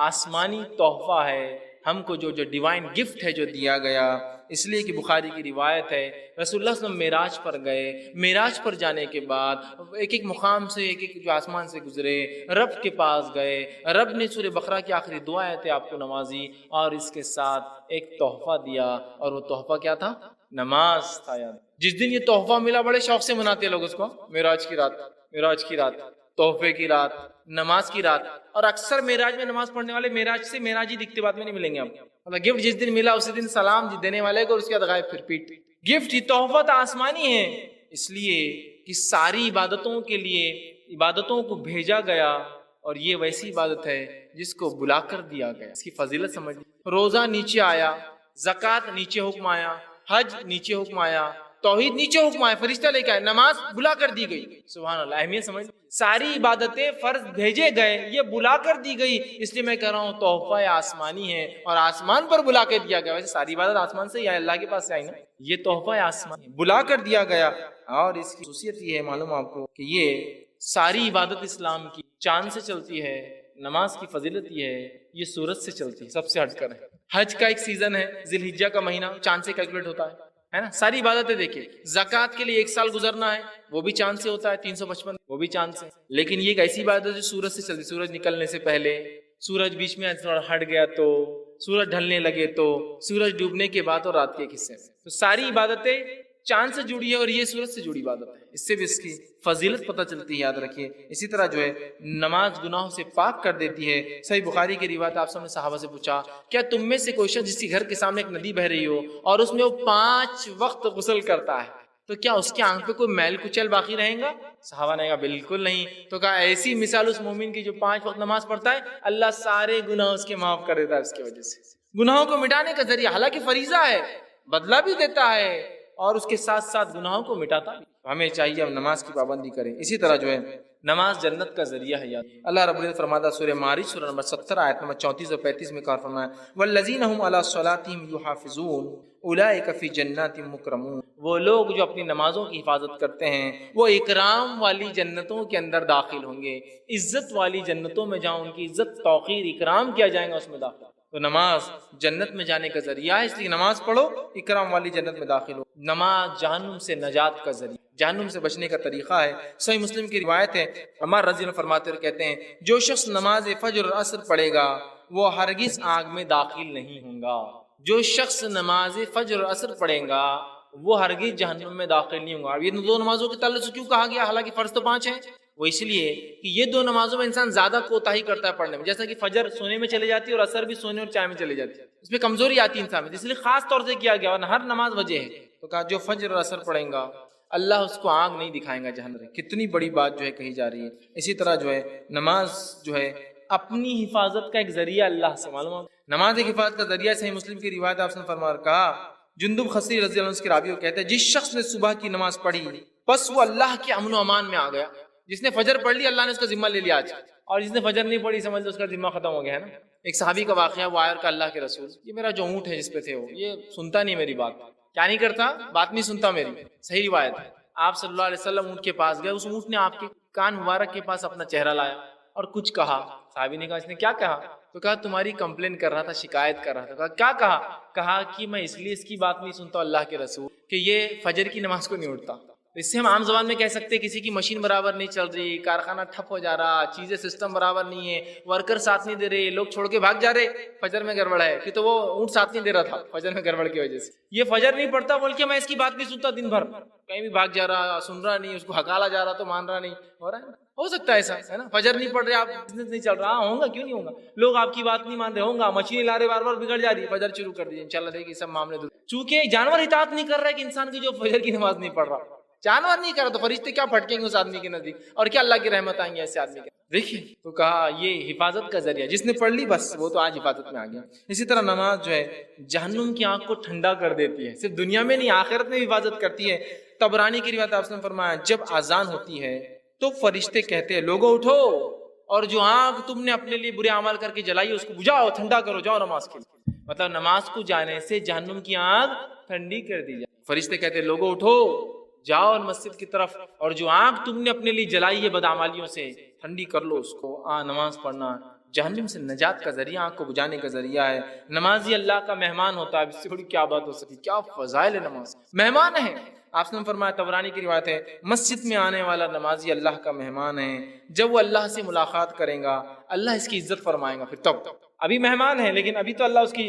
آسمانی تحفہ ہے، ہم کو جو ڈیوائن گفٹ ہے جو دیا گیا، اس لیے کہ بخاری کی روایت ہے رسول اللہ صلی اللہ علیہ وسلم معراج پر گئے، معراج پر جانے کے بعد ایک ایک مقام سے ایک ایک جو آسمان سے گزرے، رب کے پاس گئے، رب نے سورہ بقرہ کی آخری دعا تھے آپ کو نوازی، اور اس کے ساتھ ایک تحفہ دیا، اور وہ تحفہ کیا تھا؟ نماز تھا۔ یاد جس دن یہ تحفہ ملا بڑے شوق سے مناتے لوگ اس کو، معراج کی رات، معراج کی رات، تحفے کی رات، نماز کی رات، اور اکثر معراج میں نماز پڑھنے والے معراج سے معراجی دکھتے بعد میں نہیں ملیں گے آپ، مطلب گفٹ جس دن ملا اسی دن سلام دینے والے کو، اور اس کے بعد غائب پھر پیٹ۔ گفٹ یہ تحفہ تو آسمانی ہے، اس لیے کہ ساری عبادتوں کے لیے عبادتوں کو بھیجا گیا، اور یہ ویسی عبادت ہے جس کو بلا کر دیا گیا، اس کی فضیلت سمجھ۔ روزہ نیچے آیا، زکوٰۃ نیچے حکم آیا، حج نیچے حکم آیا، توحید نیچے حکم آیا، فرشتہ لے کے آئے، نماز بلا کر دی گئی۔ سبحان اللہ، اہمیت سمجھ۔ ساری عبادتیں فرض بھیجے گئے، یہ بلا کر دی گئی، اس لیے میں کہہ رہا ہوں تحفہ آسمانی ہے، اور آسمان پر بلا کے دیا گیا۔ ویسے ساری عبادت آسمان سے ہی آئی، اللہ کے پاس سے آئی نا، یہ تحفہ آسمانی بلا کر دیا گیا۔ اور اس کی خصوصیت یہ ہے، معلوم آپ کو، کہ یہ ساری عبادت اسلام کی چاند سے چلتی ہے، نماز کی فضیلت یہ ہے یہ سورج سے چلتی ہے، سب سے ہٹ کر ہے۔ حج کا ایک سیزن ہے، ذی الحجہ کا مہینہ، چاند سے کیلکولیٹ ہوتا ہے نا۔ ساری عبادتیں دیکھیں، زکوٰۃ کے لیے 1 سال گزرنا ہے، وہ بھی چاند سے ہوتا ہے، 355 وہ بھی چاند سے۔ لیکن یہ ایک ایسی عبادت ہے جو سورج سے چلتی، سورج نکلنے سے پہلے، سورج بیچ میں تھوڑا ہٹ گیا تو، سورج ڈھلنے لگے تو، سورج ڈوبنے کے بعد اور رات کے ایک حصے میں، تو ساری عبادتیں چاند سے جڑی ہے، اور یہ سورج سے جڑی عبادت ہے، اس سے بھی اس کی فضیلت پتہ چلتی ہے، یاد رکھیے۔ اسی طرح جو ہے نماز گناہوں سے پاک کر دیتی ہے۔ صحیح بخاری کی روایت، آپ نے صحابہ سے پوچھا کیا تم میں سے کوئی شخص جس کے گھر کے سامنے ایک ندی بہ رہی ہو اور اس میں وہ 5 وقت غسل کرتا ہے، تو کیا اس کے آنکھ پہ کوئی میل کچل باقی رہیں گا؟ صحابہ نے کہا بالکل نہیں۔ تو کہا ایسی مثال اس مومن کی جو 5 وقت نماز پڑھتا ہے، اللہ سارے گناہ اس کے معاف کر دیتا ہے اس کی وجہ سے۔ گناہوں کو مٹانے کا ذریعہ، حالانکہ فریضہ ہے، بدلہ بھی دیتا ہے، اور اس کے ساتھ ساتھ گناہوں کو مٹاتا بھی۔ ہمیں چاہیے ہم نماز کی پابندی کریں۔ اسی طرح جو ہے نماز جنت کا ذریعہ ہے۔ یاد اللہ رب العزت فرماتا ہے سورہ معارج سورہ نمبر 17 آیت نمبر 34 اور 35 میں کہا فرمایا والذین هم علی صلاتهم یحافظون اولئک فی جنات مکرمون، وہ لوگ جو اپنی نمازوں کی حفاظت کرتے ہیں وہ اکرام والی جنتوں کے اندر داخل ہوں گے، عزت والی جنتوں میں جہاں ان کی عزت توقیر اکرام کیا جائے گا اس میں داخل۔ تو نماز جنت میں جانے کا ذریعہ ہے، اس لیے نماز پڑھو، اکرام والی جنت میں داخل ہو۔ نماز جہنم سے نجات کا ذریعہ، جہنم سے بچنے کا طریقہ ہے۔ صحیح مسلم کی روایت ہے، عمر رضی اللہ عنہ فرماتے ہوئے کہتے ہیں جو شخص نماز فجر اور عصر پڑھے گا وہ ہرگز آگ میں داخل نہیں ہوں گا۔ جو شخص نماز فجر اور عصر پڑھے گا وہ ہرگز جہنم میں داخل نہیں ہوں گا۔ یہ 2 نمازوں کے تعلق سے کیوں کہا گیا، حالانکہ فرض تو 5 ہیں؟ وہ اس لیے کہ یہ 2 نمازوں میں انسان زیادہ کوتاہی کرتا ہے پڑھنے میں، جیسا کہ فجر سونے میں چلے جاتی ہے اور عصر بھی سونے اور چائے میں چلی جاتی ہے، اس میں کمزوری آتی ہے انسان میں، اس لیے خاص طور سے کیا گیا، ورنہ ہر نماز وجہ ہے۔ تو کہا جو فجر اور عصر پڑھیں گا اللہ اس کو آگ نہیں دکھائیں گا جہنم۔ کتنی بڑی بات جو ہے کہی جا رہی ہے۔ اسی طرح جو ہے نماز جو ہے اپنی حفاظت کا ایک ذریعہ، اللہ سے معلوم نماز ایک حفاظت کا ذریعہ۔ صحیح مسلم کی روایت آپ نے فرمایا کہا جندب خصی رضی اللہ عنہ کے راوی کہتے ہیں جس شخص نے صبح کی نماز پڑھی بس وہ اللہ کے امن و امان میں آ گیا۔ جس نے فجر پڑھ لی اللہ نے اس کا ذمہ لے لیا آج، اور جس نے فجر نہیں پڑھی سمجھ لو اس کا ذمہ ختم ہو گیا ہے نا۔ ایک صحابی کا واقعہ، وہ آیا اور کہا اللہ کے رسول یہ میرا جو اونٹ ہے جس پہ تھے وہ یہ سنتا نہیں میری بات، کیا نہیں کرتا، بات نہیں سنتا میری۔ صحیح روایت ہے، آپ صلی اللہ علیہ وسلم اونٹ کے پاس گئے، اس اونٹ نے آپ کے کان مبارک کے پاس اپنا چہرہ لایا اور کچھ کہا۔ صحابی نے کہا اس نے کیا کہا؟ تو کہا تمہاری کمپلین کر رہا تھا، شکایت کر رہا تھا۔ کہا کیا کہا؟ کہا کہ میں اس لیے اس کی بات نہیں سنتا اللہ کے رسول کہ یہ فجر کی نماز کو نہیں اٹھتا۔ اس سے ہم عام زبان میں کہہ سکتے ہیں کسی کی مشین برابر نہیں چل رہی، کارخانہ ٹھپ ہو جا رہا، چیزیں سسٹم برابر نہیں ہے، ورکر ساتھ نہیں دے رہے، لوگ چھوڑ کے بھاگ جا رہے، فجر میں گڑبڑ ہے، کہ تو وہ اونٹ ساتھ نہیں دے رہا تھا فجر میں گڑبڑ کی وجہ سے۔ یہ فجر نہیں پڑتا بول کے میں اس کی بات نہیں سنتا، دن بھر کہیں بھی بھاگ جا رہا، سن رہا نہیں، اس کو ہکالا جا رہا تو مان رہا نہیں، ہو رہا ہے نا؟ ہو سکتا ہے ایسا، ہے نا؟ فجر نہیں پڑھ رہے آپ، بزنس نہیں چل رہا، ہوگا کیوں نہیں ہوگا، لوگ آپ کی بات نہیں مان رہے، ہوگا مشین لا رہے بار بار بگڑ جا رہی، فجر شروع کر دیجیے انشاءاللہ دیکھیے سب معاملے دور۔ چونکہ جانور اطاعت نہیں کر رہا ہے کہ انسان کی جو فجر کی نماز نہیں پڑھ رہا، جانور نہیں کر رہا تو فرشتے کیا پھٹکیں گے اس آدمی کے نزدیک، اور کیا اللہ کی رحمت آئیں گے ایسے آدمی کے۔ دیکھیے تو کہا یہ حفاظت کا ذریعہ، جس نے پڑھ لی بس وہ تو آج حفاظت میں آ گیا۔ اسی طرح نماز جو ہے جہنم کی آنکھ کو ٹھنڈا کر دیتی ہے، صرف دنیا میں نہیں آخرت میں بھی حفاظت کرتی ہے۔ طبرانی کی روایت آپ نے فرمایا جب اذان ہوتی ہے تو فرشتے کہتے ہیں لوگوں اٹھو اور جو آگ تم نے اپنے لیے برے عمل کر کے جلائی اس کو بجھاؤ، ٹھنڈا کرو، جاؤ نماز کے لیے۔ مطلب نماز کو جانے سے جہنم کی آگ ٹھنڈی کر دی جائے۔ فرشتے کہتے ہیں لوگوں اٹھو، جاؤ مسجد کی طرف، اور جو آگ تم نے اپنے لیے جلائی ہے بدعمالیوں سے ٹھنڈی کر لو اس کو۔ نماز پڑھنا جہنم سے نجات کا ذریعہ، آنکھ کو بجانے کا ذریعہ ہے۔ نمازی اللہ کا مہمان ہوتا ہے، اس سے بڑی کیا بات ہو سکتی، کیا فضائل ہے نماز، مہمان ہے۔ آپ نے فرمایا، طبرانی کی روایت ہے، مسجد میں آنے والا نمازی اللہ کا مہمان ہے، جب وہ اللہ سے ملاقات کرے گا اللہ اس کی عزت فرمائے گا۔ پھر تب ابھی مہمان ہے لیکن ابھی تو اللہ اس کی،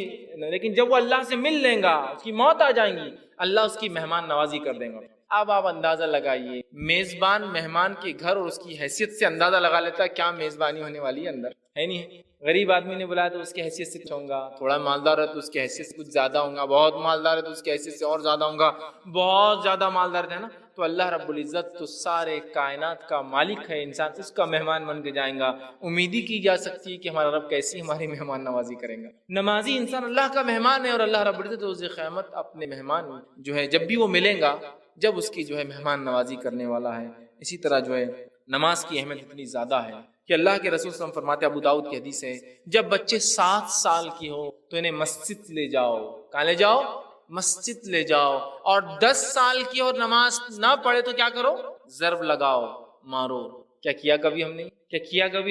لیکن جب وہ اللہ سے مل لیں گا، اس کی موت آ جائیں گی، اللہ اس کی مہمان نوازی کر دیں گا۔ اب آپ اندازہ لگائیے، میزبان مہمان کے گھر اور اس کی حیثیت سے اندازہ لگا لیتا ہے کیا میزبانی ہونے والی ہے اندر، ہے نہیں؟ غریب آدمی نے بلایا تو اس کی حیثیت سے ہوں گا، تھوڑا مالدار ہے تو اس کی حیثیت سے کچھ زیادہ ہوں گا، بہت مالدار ہے تو اس کی حیثیت سے اور زیادہ ہوں گا، بہت زیادہ مالدار ہے نا، تو اللہ رب العزت تو سارے کائنات کا مالک ہے، انسان اس کا مہمان بن کے جائیں گا۔ امید ہی کی جا سکتی ہے کہ ہمارا رب کیسی ہماری مہمان نوازی کریں گا۔ نمازی انسان اللہ کا مہمان ہے، اور اللہ رب العزت روز قیامت اپنے مہمان جو ہے جب بھی وہ ملیں گا، جب اس کی جو ہے مہمان نوازی کرنے والا ہے۔ اسی طرح جو ہے نماز کی اہمیت اتنی زیادہ ہے کہ اللہ کے رسول صلی اللہ علیہ وسلم فرماتے، ابو داؤد کی حدیث ہے، جب بچے 7 سال کی ہو تو انہیں مسجد لے جاؤ۔ کہاں لے جاؤ؟ مسجد لے جاؤ۔ اور 10 سال کی اور نماز نہ پڑھے تو کیا کرو؟ ضرب لگاؤ، مارو۔ کیا کیا کبھی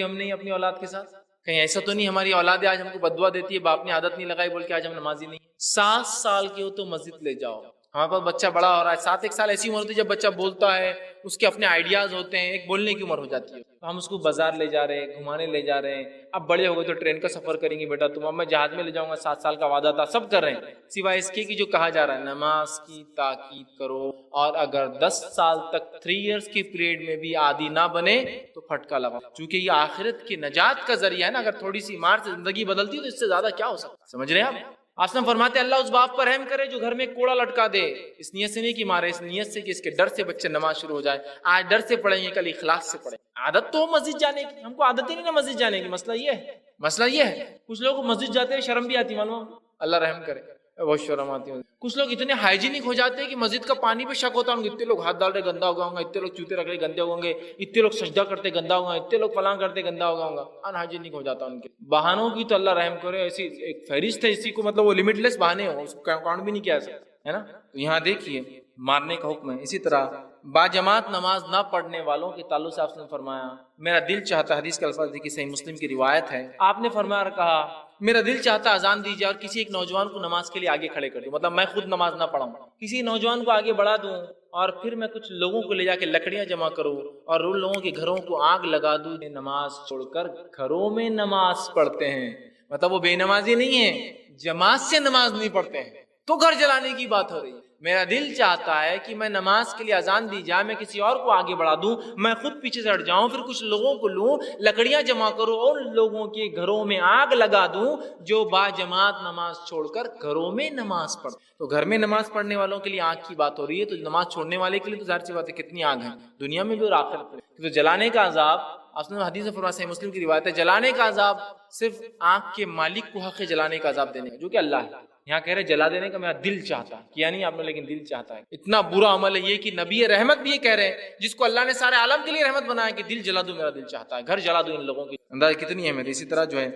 ہم نے اپنی اولاد کے ساتھ؟ کہیں ایسا تو نہیں ہماری اولاد آج ہم کو بددعا دیتی ہے، باپ نے عادت نہیں لگائی بول کے آج ہم نمازی نہیں۔ 7 سال کے ہو تو مسجد لے جاؤ۔ ہمارے پاس بچہ بڑا ہو رہا ہے، 7 سال ایسی عمر ہوتی ہے جب بچہ بولتا ہے، اس کے اپنے آئیڈیاز ہوتے ہیں، ایک بولنے کی عمر ہو جاتی ہے، تو ہم اس کو بازار لے جا رہے ہیں، گھمانے لے جا رہے ہیں۔ اب بڑے ہو گئے تو ٹرین کا سفر کریں گے بیٹا تم، اب میں جہاز میں لے جاؤں گا، 7 سال کا وعدہ تھا، سب کر رہے ہیں، سوائے اس کے کہ جو کہا جا رہا ہے نماز کی تاکید کرو، اور اگر 10 سال تک 3 ایئرس کی پیریڈ میں بھی عادی نہ بنے تو پھٹکا لگا، چونکہ یہ آخرت کی نجات کا ذریعہ ہے نا۔ اگر تھوڑی سی مار سے زندگی بدلتی تو اس سے زیادہ کیا ہو سکتا، سمجھ رہے ہیں آپ؟ آپ نے فرماتے اللہ اس باپ پر رحم کرے جو گھر میں کوڑا لٹکا دے، اس نیت سے نہیں کہ مارے، اس نیت سے کہ اس کے ڈر سے بچے نماز شروع ہو جائے، آج ڈر سے پڑھیں گے کل اخلاص سے پڑھیں۔ عادت تو مسجد جانے کی، ہم کو عادت ہی نہیں نا مسجد جانے کی، مسئلہ یہ ہے کچھ لوگوں کو مسجد جاتے ہیں شرم بھی آتی، معلوم، اللہ رحم کرے، بہت شرم آتی ہے۔ کچھ لوگ اتنے ہائیجینک ہو جاتے ہیں کہ مسجد کا پانی پہ شک ہوتا ہے، اتنے لوگ ہاتھ ڈال رہے گندا ہوگا ہوں گا، اتنے لوگ چوتے رکھ رہے گندے ہوں گے، اتنے لوگ سجدہ کرتے گندا ہوگا، اتنے لوگ فلاں کرتے گندا ہوگا ہوں گا، ان ہائیجینک ہو جاتا ان کے بہانوں کی تو اللہ رحم کرے۔ ایسی ایک فہرست ہے اسی کو، مطلب وہ لمٹ لیس بہانے ہوں، اس کو کاؤنٹ بھی نہیں کیا سکتا ہے نا۔ تو یہاں دیکھیے مارنے کا حکم ہے۔ اسی طرح باجماعت نماز نہ پڑھنے والوں کے تعلق سے آپ نے فرمایا میرا دل چاہتا، حدیث کا الفاظ دیکھیے، صحیح مسلم کی روایت ہے، آپ نے فرمایا اور کہا میرا دل چاہتا اذان دی جائے اور کسی ایک نوجوان کو نماز کے لیے آگے کھڑے کر دوں، مطلب میں خود نماز نہ پڑھوں، کسی نوجوان کو آگے بڑھا دوں، اور پھر میں کچھ لوگوں کو لے جا کے لکڑیاں جمع کروں اور ان لوگوں کے گھروں کو آگ لگا دوں، نماز چھوڑ کر گھروں میں نماز پڑھتے ہیں، مطلب وہ بے نمازی نہیں ہے، جماعت سے نماز نہیں پڑھتے ہیں، تو گھر جلانے کی بات ہو رہی ہے۔ میرا دل چاہتا ہے کہ میں نماز کے لیے اذان دی جائے، میں کسی اور کو آگے بڑھا دوں، میں خود پیچھے سے ہٹ جاؤں، پھر کچھ لوگوں کو لوں، لکڑیاں جمع کروں اور لوگوں کے گھروں میں آگ لگا دوں جو با جماعت نماز چھوڑ کر گھروں میں نماز پڑھ۔ تو گھر میں نماز پڑھنے والوں کے لیے آگ کی بات ہو رہی ہے، تو نماز چھوڑنے والے کے لیے تو ظاہر سی بات ہے کتنی آگ ہے دنیا میں بھی اور آخرت میں۔ تو جلانے کا عذاب، اصل حدیث میں فرمایا، صحیح مسلم کی روایت ہے، جلانے کا عذاب صرف آنکھ کے مالک کو حق ہے جلانے کا عذاب دینے کا، جو کہ اللہ ہے۔ یہاں کہہ رہے جلا دینے کا میرا دل چاہتا ہے، کیا نہیں آپ نے، لیکن دل چاہتا ہے۔ اتنا برا عمل ہے یہ کہ نبی رحمت بھی یہ کہہ رہے ہیں، جس کو اللہ نے سارے عالم کے لیے رحمت بنایا، کہ دل جلا دو، میرا دل چاہتا ہے، گھر جلا دو ان لوگوں کی، اندازہ کتنی اہمیت۔ اسی طرح جو ہے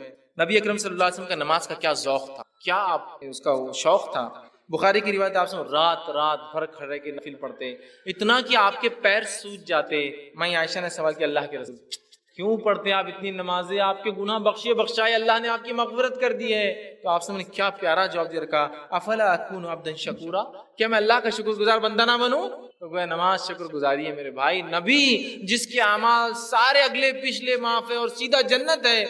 نبی اکرم صلی اللہ علیہ وسلم کا نماز کا کیا ذوق تھا، کیا آپ اس کا شوق تھا۔ بخاری کی روایت آپ سے رات رات بھر کھڑے کے نفل پڑھتے، اتنا کہ آپ کے پیر سوج جاتے۔ میں عائشہ نے سوال کیا، اللہ کے رسول کیوں پڑھتے ہیں آپ اتنی نمازیں، آپ کے گناہ بخشائے، اللہ نے آپ کی مغفرت کر دی ہے۔ تو آپ نے کیا پیارا جواب دے رکھا، افلا اکون عبدا شکورا، کیا میں اللہ کا شکر گزار بندہ نہ بنوں؟ تو گویا نماز شکر گزاری ہے میرے بھائی۔ نبی جس کے اعمال سارے اگلے پچھلے معاف ہے اور سیدھا جنت ہے،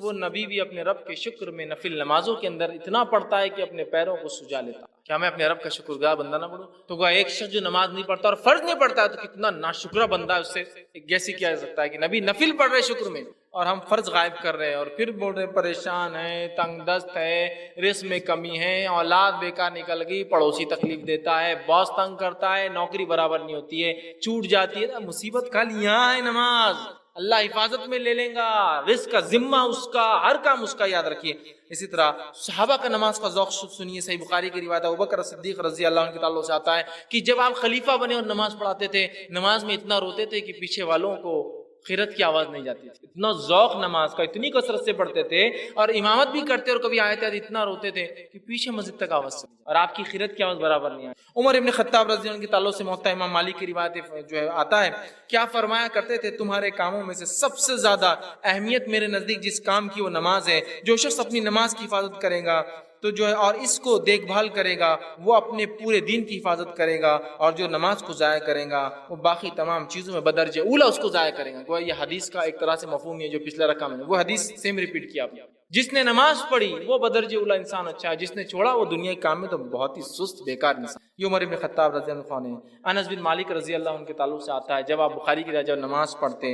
وہ نبی بھی اپنے رب کے شکر میں نفل نمازوں کے اندر اتنا پڑھتا ہے کہ اپنے پیروں کو سجا لیتا۔ کیا میں اپنے رب کا شکر گزار بندہ نہ بنوں؟ تو گویا ایک شخص جو نماز نہیں پڑھتا اور فرض نہیں پڑھتا ہے تو کتنا ناشکرا بندہ ہے، اس سے جیسے کیا جا سکتا ہے کہ نبی نفل پڑھ رہے شکر میں اور ہم فرض غائب کر رہے ہیں، اور پھر بول رہے پریشان ہیں، تنگ دست ہے، رزق میں کمی ہے، اولاد بیکار نکل گئی، پڑوسی تکلیف دیتا ہے، باس تنگ کرتا ہے، نوکری برابر نہیں ہوتی ہے، چھوٹ جاتی ہے، مصیبت کل یہاں ہے نماز، اللہ حفاظت میں لے لیں گا، رزق کا ذمہ اس کا، ہر کام اس کا، یاد رکھیے۔ اسی طرح صحابہ کا نماز کا ذوق سنیے، صحیح بخاری کی روایت ہے، ابوبکر صدیق رضی اللہ عنہ کے تعلق سے آتا ہے کہ جب آپ خلیفہ بنے اور نماز پڑھاتے تھے، نماز میں اتنا روتے تھے کہ پیچھے والوں کو خیرت کی آواز نہیں جاتی تھی، اتنا ذوق نماز کا، اتنی کثرت سے پڑھتے تھے، اور امامت بھی کرتے اور کبھی آیت اتنا روتے تھے کہ پیچھے مسجد تک آواز چلی اور آپ کی خیرت کی آواز برابر نہیں آئی۔ عمر ابن خطاب رضی اللہ عنہ کے تعلق سے موطا امام مالک کی روایت جو ہے آتا ہے، کیا فرمایا کرتے تھے، تمہارے کاموں میں سے سب سے زیادہ اہمیت میرے نزدیک جس کام کی وہ نماز ہے، جو شخص اپنی نماز کی حفاظت کرے گا تو جو ہے اور اس کو دیکھ بھال کرے گا وہ اپنے پورے دین کی حفاظت کرے گا، اور جو نماز کو ضائع کرے گا وہ باقی تمام چیزوں میں بدرجہ اولا اس کو ضائع کرے گا۔ گویا یہ حدیث کا ایک طرح سے مفہوم ہے جو پچھلا رقم میں نے وہ حدیث سیم ریپیٹ کیا آپ نے۔ جس نے نماز پڑھی وہ بدرجہ اولا انسان اچھا ہے، جس نے چھوڑا وہ دنیا کے کام میں تو بہت ہی سست بیکار انسان۔ یہ عمر ابن خطاب رضی اللہ عنہ نے۔ انس بن مالک رضی اللہ عنہ کے تعلق سے آتا ہے، جب آپ بخاری کی روایت جب نماز پڑھتے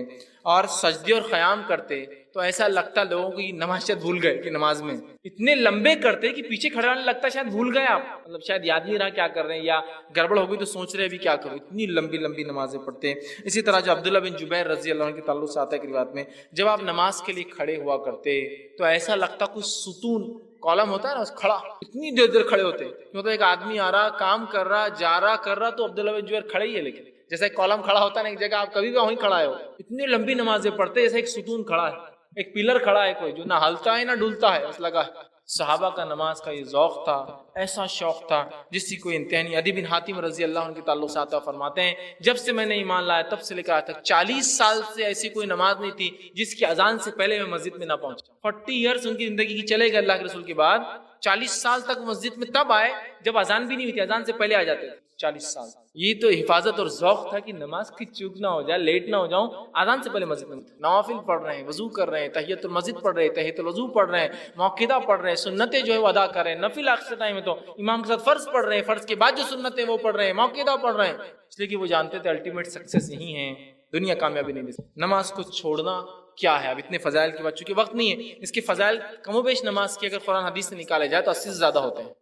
اور سجدے اور قیام کرتے تو ایسا لگتا لوگوں کی نماز شاید بھول گئے کہ نماز میں اتنے لمبے کرتے کہ پیچھے کھڑا ہونے لگتا شاید بھول گئے آپ، مطلب شاید یاد نہیں رہا کیا کر رہے ہیں، یا گڑبڑ ہو گئی تو سوچ رہے ابھی کیا کروں، اتنی لمبی لمبی نمازیں پڑھتے۔ اسی طرح جو عبداللہ بن جبیر رضی اللہ عنہ کے تعلق سے آتا ہے کہ روایت میں جب آپ نماز کے لیے کھڑے ہوا کرتے تو ایسا لگتا کچھ ستون کالم ہوتا ہے نا کھڑا، اتنی دیر دیر کھڑے ہوتے، مطلب ایک آدمی آ رہا کام کر رہا جا رہا کر رہا تو عبداللہ بن جبیر کھڑے ہی ہے، لیکن جیسا ایک کالم کھڑا ہوتا ہے نا ایک جگہ آپ کبھی بھی وہیں کھڑا ہو، اتنی لمبی نمازیں پڑھتے جیسے ایک ستون کھڑا ہے، ایک پلر کھڑا ہے کوئی جو نہ ہلتا ہے نہ ڈولتا ہے، بس لگا ہے۔ صحابہ کا نماز کا یہ ذوق تھا، ایسا شوق تھا جس کی کوئی انتہا نہیں۔ عدی بن حاتم رضی اللہ عنہ کے تعلق سے آتا فرماتے ہیں جب سے میں نے ایمان لایا تب سے لے کر آج تک 40 سال سے ایسی کوئی نماز نہیں تھی جس کی اذان سے پہلے میں مسجد میں نہ پہنچا۔ 40 ایئرس ان کی زندگی کی چلے گئے اللہ کے رسول کے بعد، 40 سال تک مسجد میں تب آئے جب اذان بھی نہیں ہوئی تھی، اذان سے پہلے آ جاتے تھے 40 سال۔ یہ تو حفاظت اور ذوق تھا کہ نماز کی چوک نہ ہو جائے، لیٹ نہ ہو جاؤں، اذان سے پہلے مسجد میں نوافل پڑھ رہے ہیں، وضو کر رہے ہیں، تحیت المسجد پڑھ رہے ہیں، تحیت الوضو پڑھ رہے ہیں، موقدہ پڑھ رہے ہیں، سنتیں جو ہے وہ ادا کر رہے ہیں، نفل آخر ٹائم ہے تو امام کے ساتھ فرض پڑھ رہے ہیں، فرض کے بعد جو سنتیں وہ پڑھ رہے ہیں، موقدہ پڑھ رہے ہیں، اس لیے کہ وہ جانتے تھے الٹیمیٹ سکسیس یہی ہے، دنیا کامیابی نہیں دے سکتی۔ نماز کو چھوڑنا کیا ہے، اب اتنے فضائل کی بات چونکہ وقت نہیں ہے، اس کے فضائل کم و بیش نماز کی اگر قرآن حدیث سے نکالے جائے تو 80 سے زیادہ ہوتے ہیں۔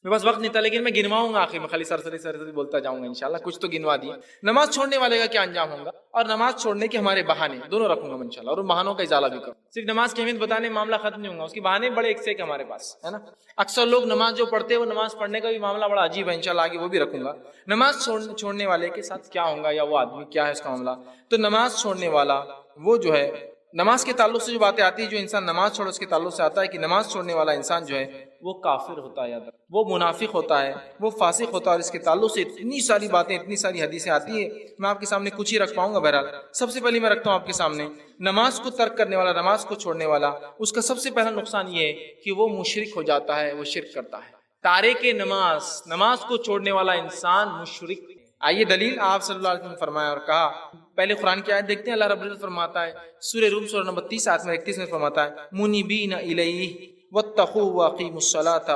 میرے پاس وقت نہیں تھا لیکن میں گنواؤں گا، آخر میں خالی سرسری بولتا جاؤں گا انشاءاللہ، کچھ تو گنوا دیا۔ نماز چھوڑنے والے کا کیا انجام ہوگا اور نماز چھوڑنے کے ہمارے بہانے دونوں رکھوں گا میں انشاءاللہ، اور ان بہانوں کا ازالہ بھی کروں۔ صرف نماز کی اہمیت بتانے معاملہ ختم نہیں ہوگا، اس کے بہانے بڑے ایک سے ایک ہمارے پاس ہے نا۔ اکثر لوگ نماز جو پڑھتے ہیں وہ نماز پڑھنے کا بھی معاملہ بڑا عجیب ہے، انشاءاللہ آگے وہ بھی رکھوں گا۔ نماز چھوڑنے والے کے ساتھ کیا ہوگا یا وہ آدمی کیا ہے اس کا معاملہ، تو نماز چھوڑنے والا وہ جو ہے نماز کے تعلق سے جو باتیں آتی ہیں، جو انسان نماز چھوڑے اس کے تعلق سے آتا ہے کہ نماز چھوڑنے والا انسان جو ہے وہ کافر ہوتا ہے، وہ منافق ہوتا ہے، وہ فاسق ہوتا ہے، اور اس کے تعلق سے اتنی ساری باتیں اتنی ساری حدیثیں آتی ہیں، میں آپ کے سامنے کچھ ہی رکھ پاؤں گا۔ بہرحال سب سے پہلے میں رکھتا ہوں آپ کے سامنے نماز کو ترک کرنے والا، نماز کو چھوڑنے والا، اس کا سب سے پہلا نقصان یہ ہے کہ وہ مشرک ہو جاتا ہے، وہ شرک کرتا ہے۔ تارک نماز، نماز کو چھوڑنے والا انسان مشرک۔ آئیے دلیل، آپ صلی اللہ علیہ وسلم نے فرمایا اور کہا، پہلے قرآن کی آیت دیکھتے ہیں، اللہ رب العزت فرماتا ہے سورہ روم سورہ نمبر 30 آیت میں 31 میں فرماتا ہے منیبین الیہ واتقوا واقیموا الصلاۃ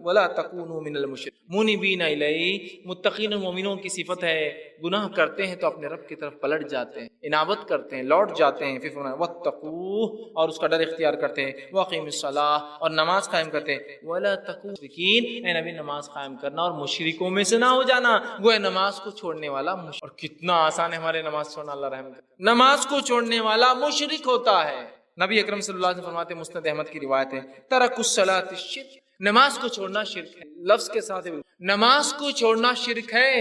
ولا تکونوا من المشرکین۔ منیبین الیہ، متقین و مومنوں کی صفت ہے، گناہ کرتے ہیں تو اپنے رب کی طرف پلٹ جاتے ہیں، انابت کرتے ہیں، لوٹ جاتے ہیں، پھر فرمایا واتقوا، اور اس کا ڈر اختیار کرتے ہیں، واقیموا الصلاۃ، اور نماز قائم کرتے ہیں، ولا تکونوا مشرکین، اے نبی نماز قائم کرنا اور مشرکوں میں سے نہ ہو جانا۔ وہ نماز کو چھوڑنے والا اور کتنا آسان ہے ہمارے نماز چھوڑنا، اللہ رحم کرے۔ نماز کو چھوڑنے والا مشرک ہوتا ہے۔ نبی اکرم صلی اللہ علیہ وسلم فرماتے ہیں، مسند احمد کی روایت ہے، ترک الصلاۃ شرک، نماز کو چھوڑنا شرک ہے، لفظ کے ساتھ نماز کو چھوڑنا شرک ہے،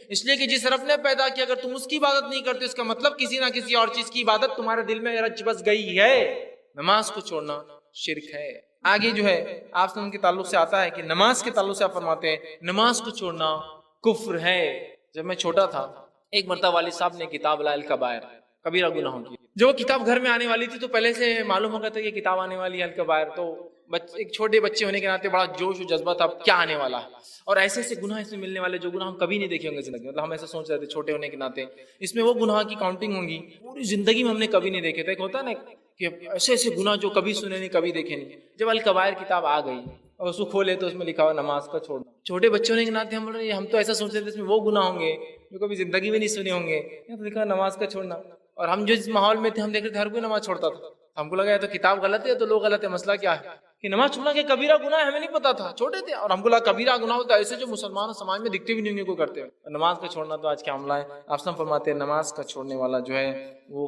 اس لیے کہ جس رب نے پیدا کیا اگر تم اس کی عبادت نہیں کرتے اس کا مطلب کسی نہ کسی اور چیز کی عبادت تمہارے دل میں رچ بس گئی ہے۔ نماز کو چھوڑنا شرک ہے۔ آگے جو ہے آپ سے ان کے تعلق سے آتا ہے کہ نماز کے تعلق سے آپ فرماتے ہیں نماز کو چھوڑنا کفر ہے۔ جب میں چھوٹا تھا ایک مرتبہ والد صاحب نے کتاب لایا الکبائر، کبیرہ گناہوں کی، جو وہ کتاب گھر میں آنے والی تھی تو پہلے سے معلوم ہو گیا تھا کہ کتاب آنے والی ہے الکبائر، تو ایک چھوٹے بچے ہونے کے ناطے بڑا جوش و جذبہ تھا کیا آنے والا ہے، اور ایسے ایسے گناہ اس میں ملنے والے جو گناہ ہم کبھی نہیں دیکھے ہوں گے زندگی میں، مطلب ہم ایسا سوچ رہے تھے چھوٹے ہونے کے ناطے اس میں وہ گناہ کی کاؤنٹنگ ہوں گی پوری زندگی میں ہم نے کبھی نہیں دیکھے تھے۔ ایک ہوتا ہے نا کہ ایسے ایسے گناہ جو کبھی سنے نہیں کبھی دیکھے نہیں، جب الکبائر کتاب آ گئی اور اس کو کھولے تو اس میں لکھا ہوا نماز کا چھوڑنا۔ چھوٹے بچے ہونے کے ناطے ہم تو ایسا سوچ رہے تھے اس میں وہ گناہ ہوں گے جو کبھی زندگی میں نہیں سنے ہوں گے، تو لکھا نماز کا چھوڑنا، اور ہم جو اس ماحول میں تھے ہم دیکھ رہے تھے ہر کوئی نماز چھوڑتا تھا، ہم کو لگا تو کتاب غلط ہے تو لوگ غلط ہے، مسئلہ کیا ہے کہ نماز چھوڑنا کہ کبیرہ گناہ ہمیں نہیں پتا تھا، چھوٹے تھے، اور ہم کو لگا کبیرہ گناہ ہوتا ہے ایسے جو مسلمان سماج میں دکھتے بھی نہیں کو کرتے ہوئے۔ نماز کا چھوڑنا تو آج کیا معاملہ ہے، آپ فرماتے ہیں نماز کا چھوڑنے والا جو ہے وہ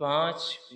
5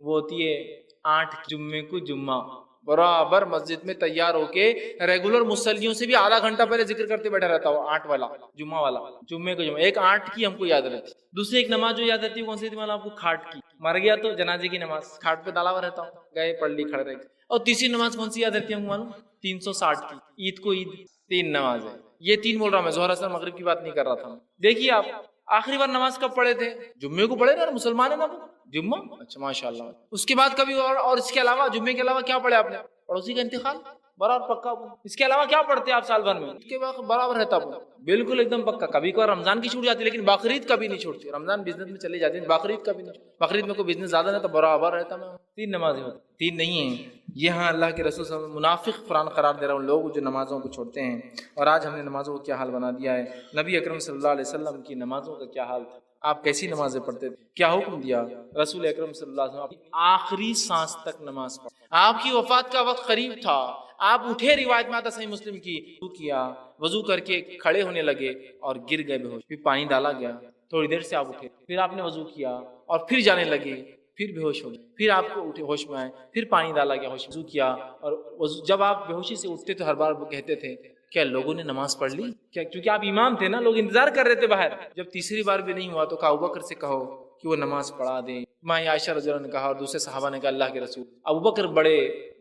وہ ہوتی ہے 8 جمعے کو جمعہ، برابر مسجد میں تیار ہو کے ریگولر مصلیوں سے بھی آدھا گھنٹہ پہلے ذکر کرتے بیٹھا رہتا ہو، 8 والا جمعہ والا، جمعے کو جمعہ، ایک 8 کی ہم کو یاد رہتی. دوسری ایک نماز جو یاد رہتی ہے کون سی تھی آپ کو؟ کھاٹ کی، مر گیا تو جنازے کی نماز، کھاٹ پہ ڈالا ہوا رہتا ہوں، گئے پڑھ لی کھڑے رہ گئے. اور تیسری نماز کون سی یاد رہتی ہے ہم کو معلوم؟ 360 کی، عید کو عید 3 نماز ہے. یہ 3 بول رہا میں، ظہر اثر مغرب کی بات نہیں کر رہا تھا. دیکھیے آپ آخری بار نماز کب پڑھے تھے؟ جمعے کو پڑھے نا، مسلمان ہے نا وہ جمعہ. اچھا ماشاء اللہ. اس کے بعد کبھی اور اس کے علاوہ جمعے کے علاوہ کیا پڑھے آپ نے؟ پڑوسی کا انتقال برابر پکا. اس کے علاوہ کیا پڑھتے آپ سال بھر میں؟ اس کے بعد برابر رہتا بالکل ایک دم پکا. کبھی کوئی رمضان کی چھوٹ جاتی ہے لیکن بقرعید کبھی نہیں چھوٹتی. رمضان بزنس میں چلی جاتی ہے، بقرعید کبھی نہیں. بقرعید میں کوئی بزنس زیادہ نہیں تو برابر رہتا میں. 3 نمازیں ہوتی، 3 نہیں ہیں. یہاں اللہ کے رسول صلی اللہ علیہ وسلم منافق قرآن قرار دے رہا ہے ان لوگوں جو نمازوں کو چھوڑتے ہیں. اور آج ہم نے نمازوں کو کیا حال بنا دیا ہے. نبی اکرم صلی اللہ علیہ وسلم کی نمازوں کا کیا حال تھا، آپ کیسی نمازیں پڑھتے تھے، کیا حکم دیا رسول اکرم صلی اللہ علیہ وسلم. آخری سانس تک نماز پڑھ، آپ کی وفات کا وقت قریب تھا، آپ اٹھے، روایت میں آتا صحیح مسلم کی، وضو کر کے کھڑے ہونے لگے اور گر گئے بے ہوش. پھر پانی ڈالا گیا، تھوڑی دیر سے آپ اٹھے، پھر آپ نے وضو کیا اور پھر جانے لگے، پھر بے ہوش ہو گئے، پھر آپ کو اٹھے ہوش میں آئے، پھر پانی ڈالا گیا، وضو کیا. اور جب آپ بے ہوشی سے اٹھتے تو ہر بار وہ کہتے تھے کیا لوگوں نے نماز پڑھ لی؟ کیا کیونکہ آپ امام تھے نا، لوگ انتظار کر رہے تھے باہر. جب تیسری بار بھی نہیں ہوا تو کہا ابوبکر سے کہو کہ وہ نماز پڑھا دیں. ماں عائشہ رضی اللہ عنہا نے کہا اور دوسرے صحابہ نے کہا اللہ کے رسول. ابوبکر بڑے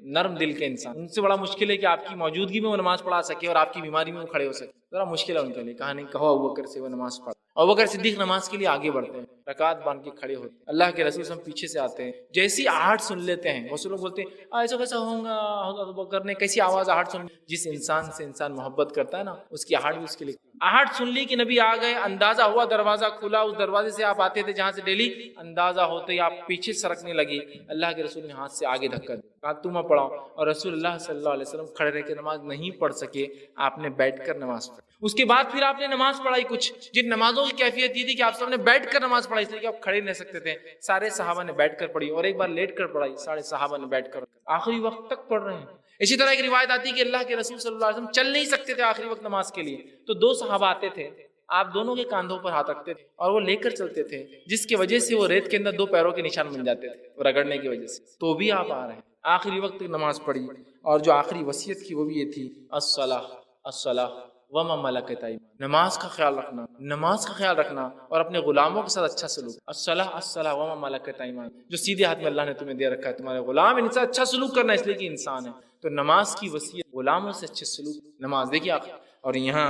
نرم دل کے انسان، ان سے بڑا مشکل ہے کہ آپ کی موجودگی میں وہ نماز پڑھا سکے اور آپ کی بیماری میں وہ کھڑے ہو سکے، ذرا مشکل ہے ان کے لیے. کہا نہیں، کہو ابوبکر سے وہ نماز پڑھا. ابوبکر صدیق نماز کے لیے آگے بڑھتے ہیں، رکعت باندھ کے کھڑے ہوتے ہیں. اللہ کے رسول ہم پیچھے سے آتے ہیں، جیسی آہٹ سن لیتے ہیں. وہ لوگ بولتے ہیں ایسا کیسا ہوگا، ابوبکر نے کیسی آواز آہٹ سن. جس انسان سے انسان محبت کرتا ہے نا، اس کی آہٹ بھی اس کے لیے. آہٹ سن لی کہ نبی آ گئے، اندازہ ہوا دروازہ کھلا، اس دروازے سے آپ آتے تھے جہاں سے ڈیلی، اندازہ ہوتے ہی آپ پیچھے سرکنے لگی. اللہ کے رسول نے ہاتھ سے آگے دھکا دیا، کہا تم پڑھاؤ. اور رسول اللہ صلی اللہ علیہ وسلم کھڑے رہ کے نماز نہیں پڑھ سکے، آپ نے بیٹھ کر نماز پڑھی. اس کے بعد پھر آپ نے نماز پڑھائی. کچھ جن نمازوں کی کیفیت یہ تھی کہ آپ سب نے بیٹھ کر نماز پڑھائی، اس لیے کہ آپ کھڑے نہیں سکتے تھے. سارے صحابہ نے بیٹھ کر پڑھی اور ایک بار لیٹ کر پڑھائی، سارے صحابہ نے بیٹھ کر آخری وقت تک پڑھ رہے ہیں. اسی طرح ایک روایت آتی ہے کہ اللہ کے رسول صلی اللہ علیہ وسلم چل نہیں سکتے تھے آخری وقت نماز کے لیے، تو 2 صحابہ آتے تھے، آپ دونوں کے کاندھوں پر ہاتھ رکھتے تھے اور وہ لے کر چلتے تھے، جس کی وجہ سے وہ ریت کے اندر 2 پیروں کے نشان بن جاتے تھے رگڑنے کی وجہ سے. تو بھی آپ آ رہے ہیں. آخری وقت نماز پڑھی اور جو آخری وصیت کی وہ بھی یہ تھی الصلاۃ الصلاۃ وما ملکت ایمانکم. نماز کا خیال رکھنا، نماز کا خیال رکھنا اور اپنے غلاموں کے ساتھ اچھا سلوک. الصلاۃ الصلاۃ وما ملکت ایمانکم، جو سیدھے ہاتھ میں اللہ نے تمہیں دے رکھا ہے، تمہارے غلام، ان سے اچھا سلوک کرنا اس لیے کہ انسان ہے. تو نماز کی وصیت، غلاموں سے اچھے سلوک، نماز. دیکھیے آپ، اور یہاں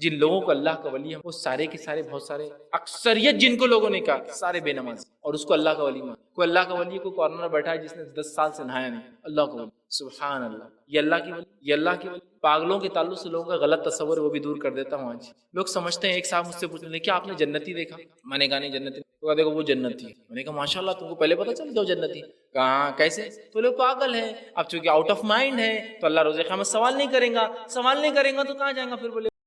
جن لوگوں کو اللہ کا ولی ہے وہ سارے کے سارے، بہت سارے، اکثریت جن کو لوگوں نے کہا سارے بے نماز اور اس کو اللہ کا ولی مان. کوئی اللہ کا ولی کو کارنر بیٹھا ہے جس نے 10 سال سے نہایا نہیں، اللہ کا ولی. سبحان اللہ، یہ اللہ کی ولی، یہ اللہ کی ولی. پاگلوں کے تعلق سے لوگوں کا غلط تصور ہے، وہ بھی دور کر دیتا ہوں. آج لوگ سمجھتے ہیں، ایک صاحب مجھ سے پوچھنے لگے کیا آپ نے جنتی دیکھا؟ میں نے کہا نہیں جنتی. تو دیکھو وہ جنتی ہے. میں نے کہا ماشاءاللہ تم کو پہلے پتا چل گیا وہ جنتی؟ کہاں کیسے؟ تو لوگ پاگل ہیں. اب چونکہ آؤٹ آف مائنڈ ہے تو اللہ روز قیامت سوال نہیں کرے گا، سوال نہیں کرے گا تو کہاں جائیں گا؟ پھر بولے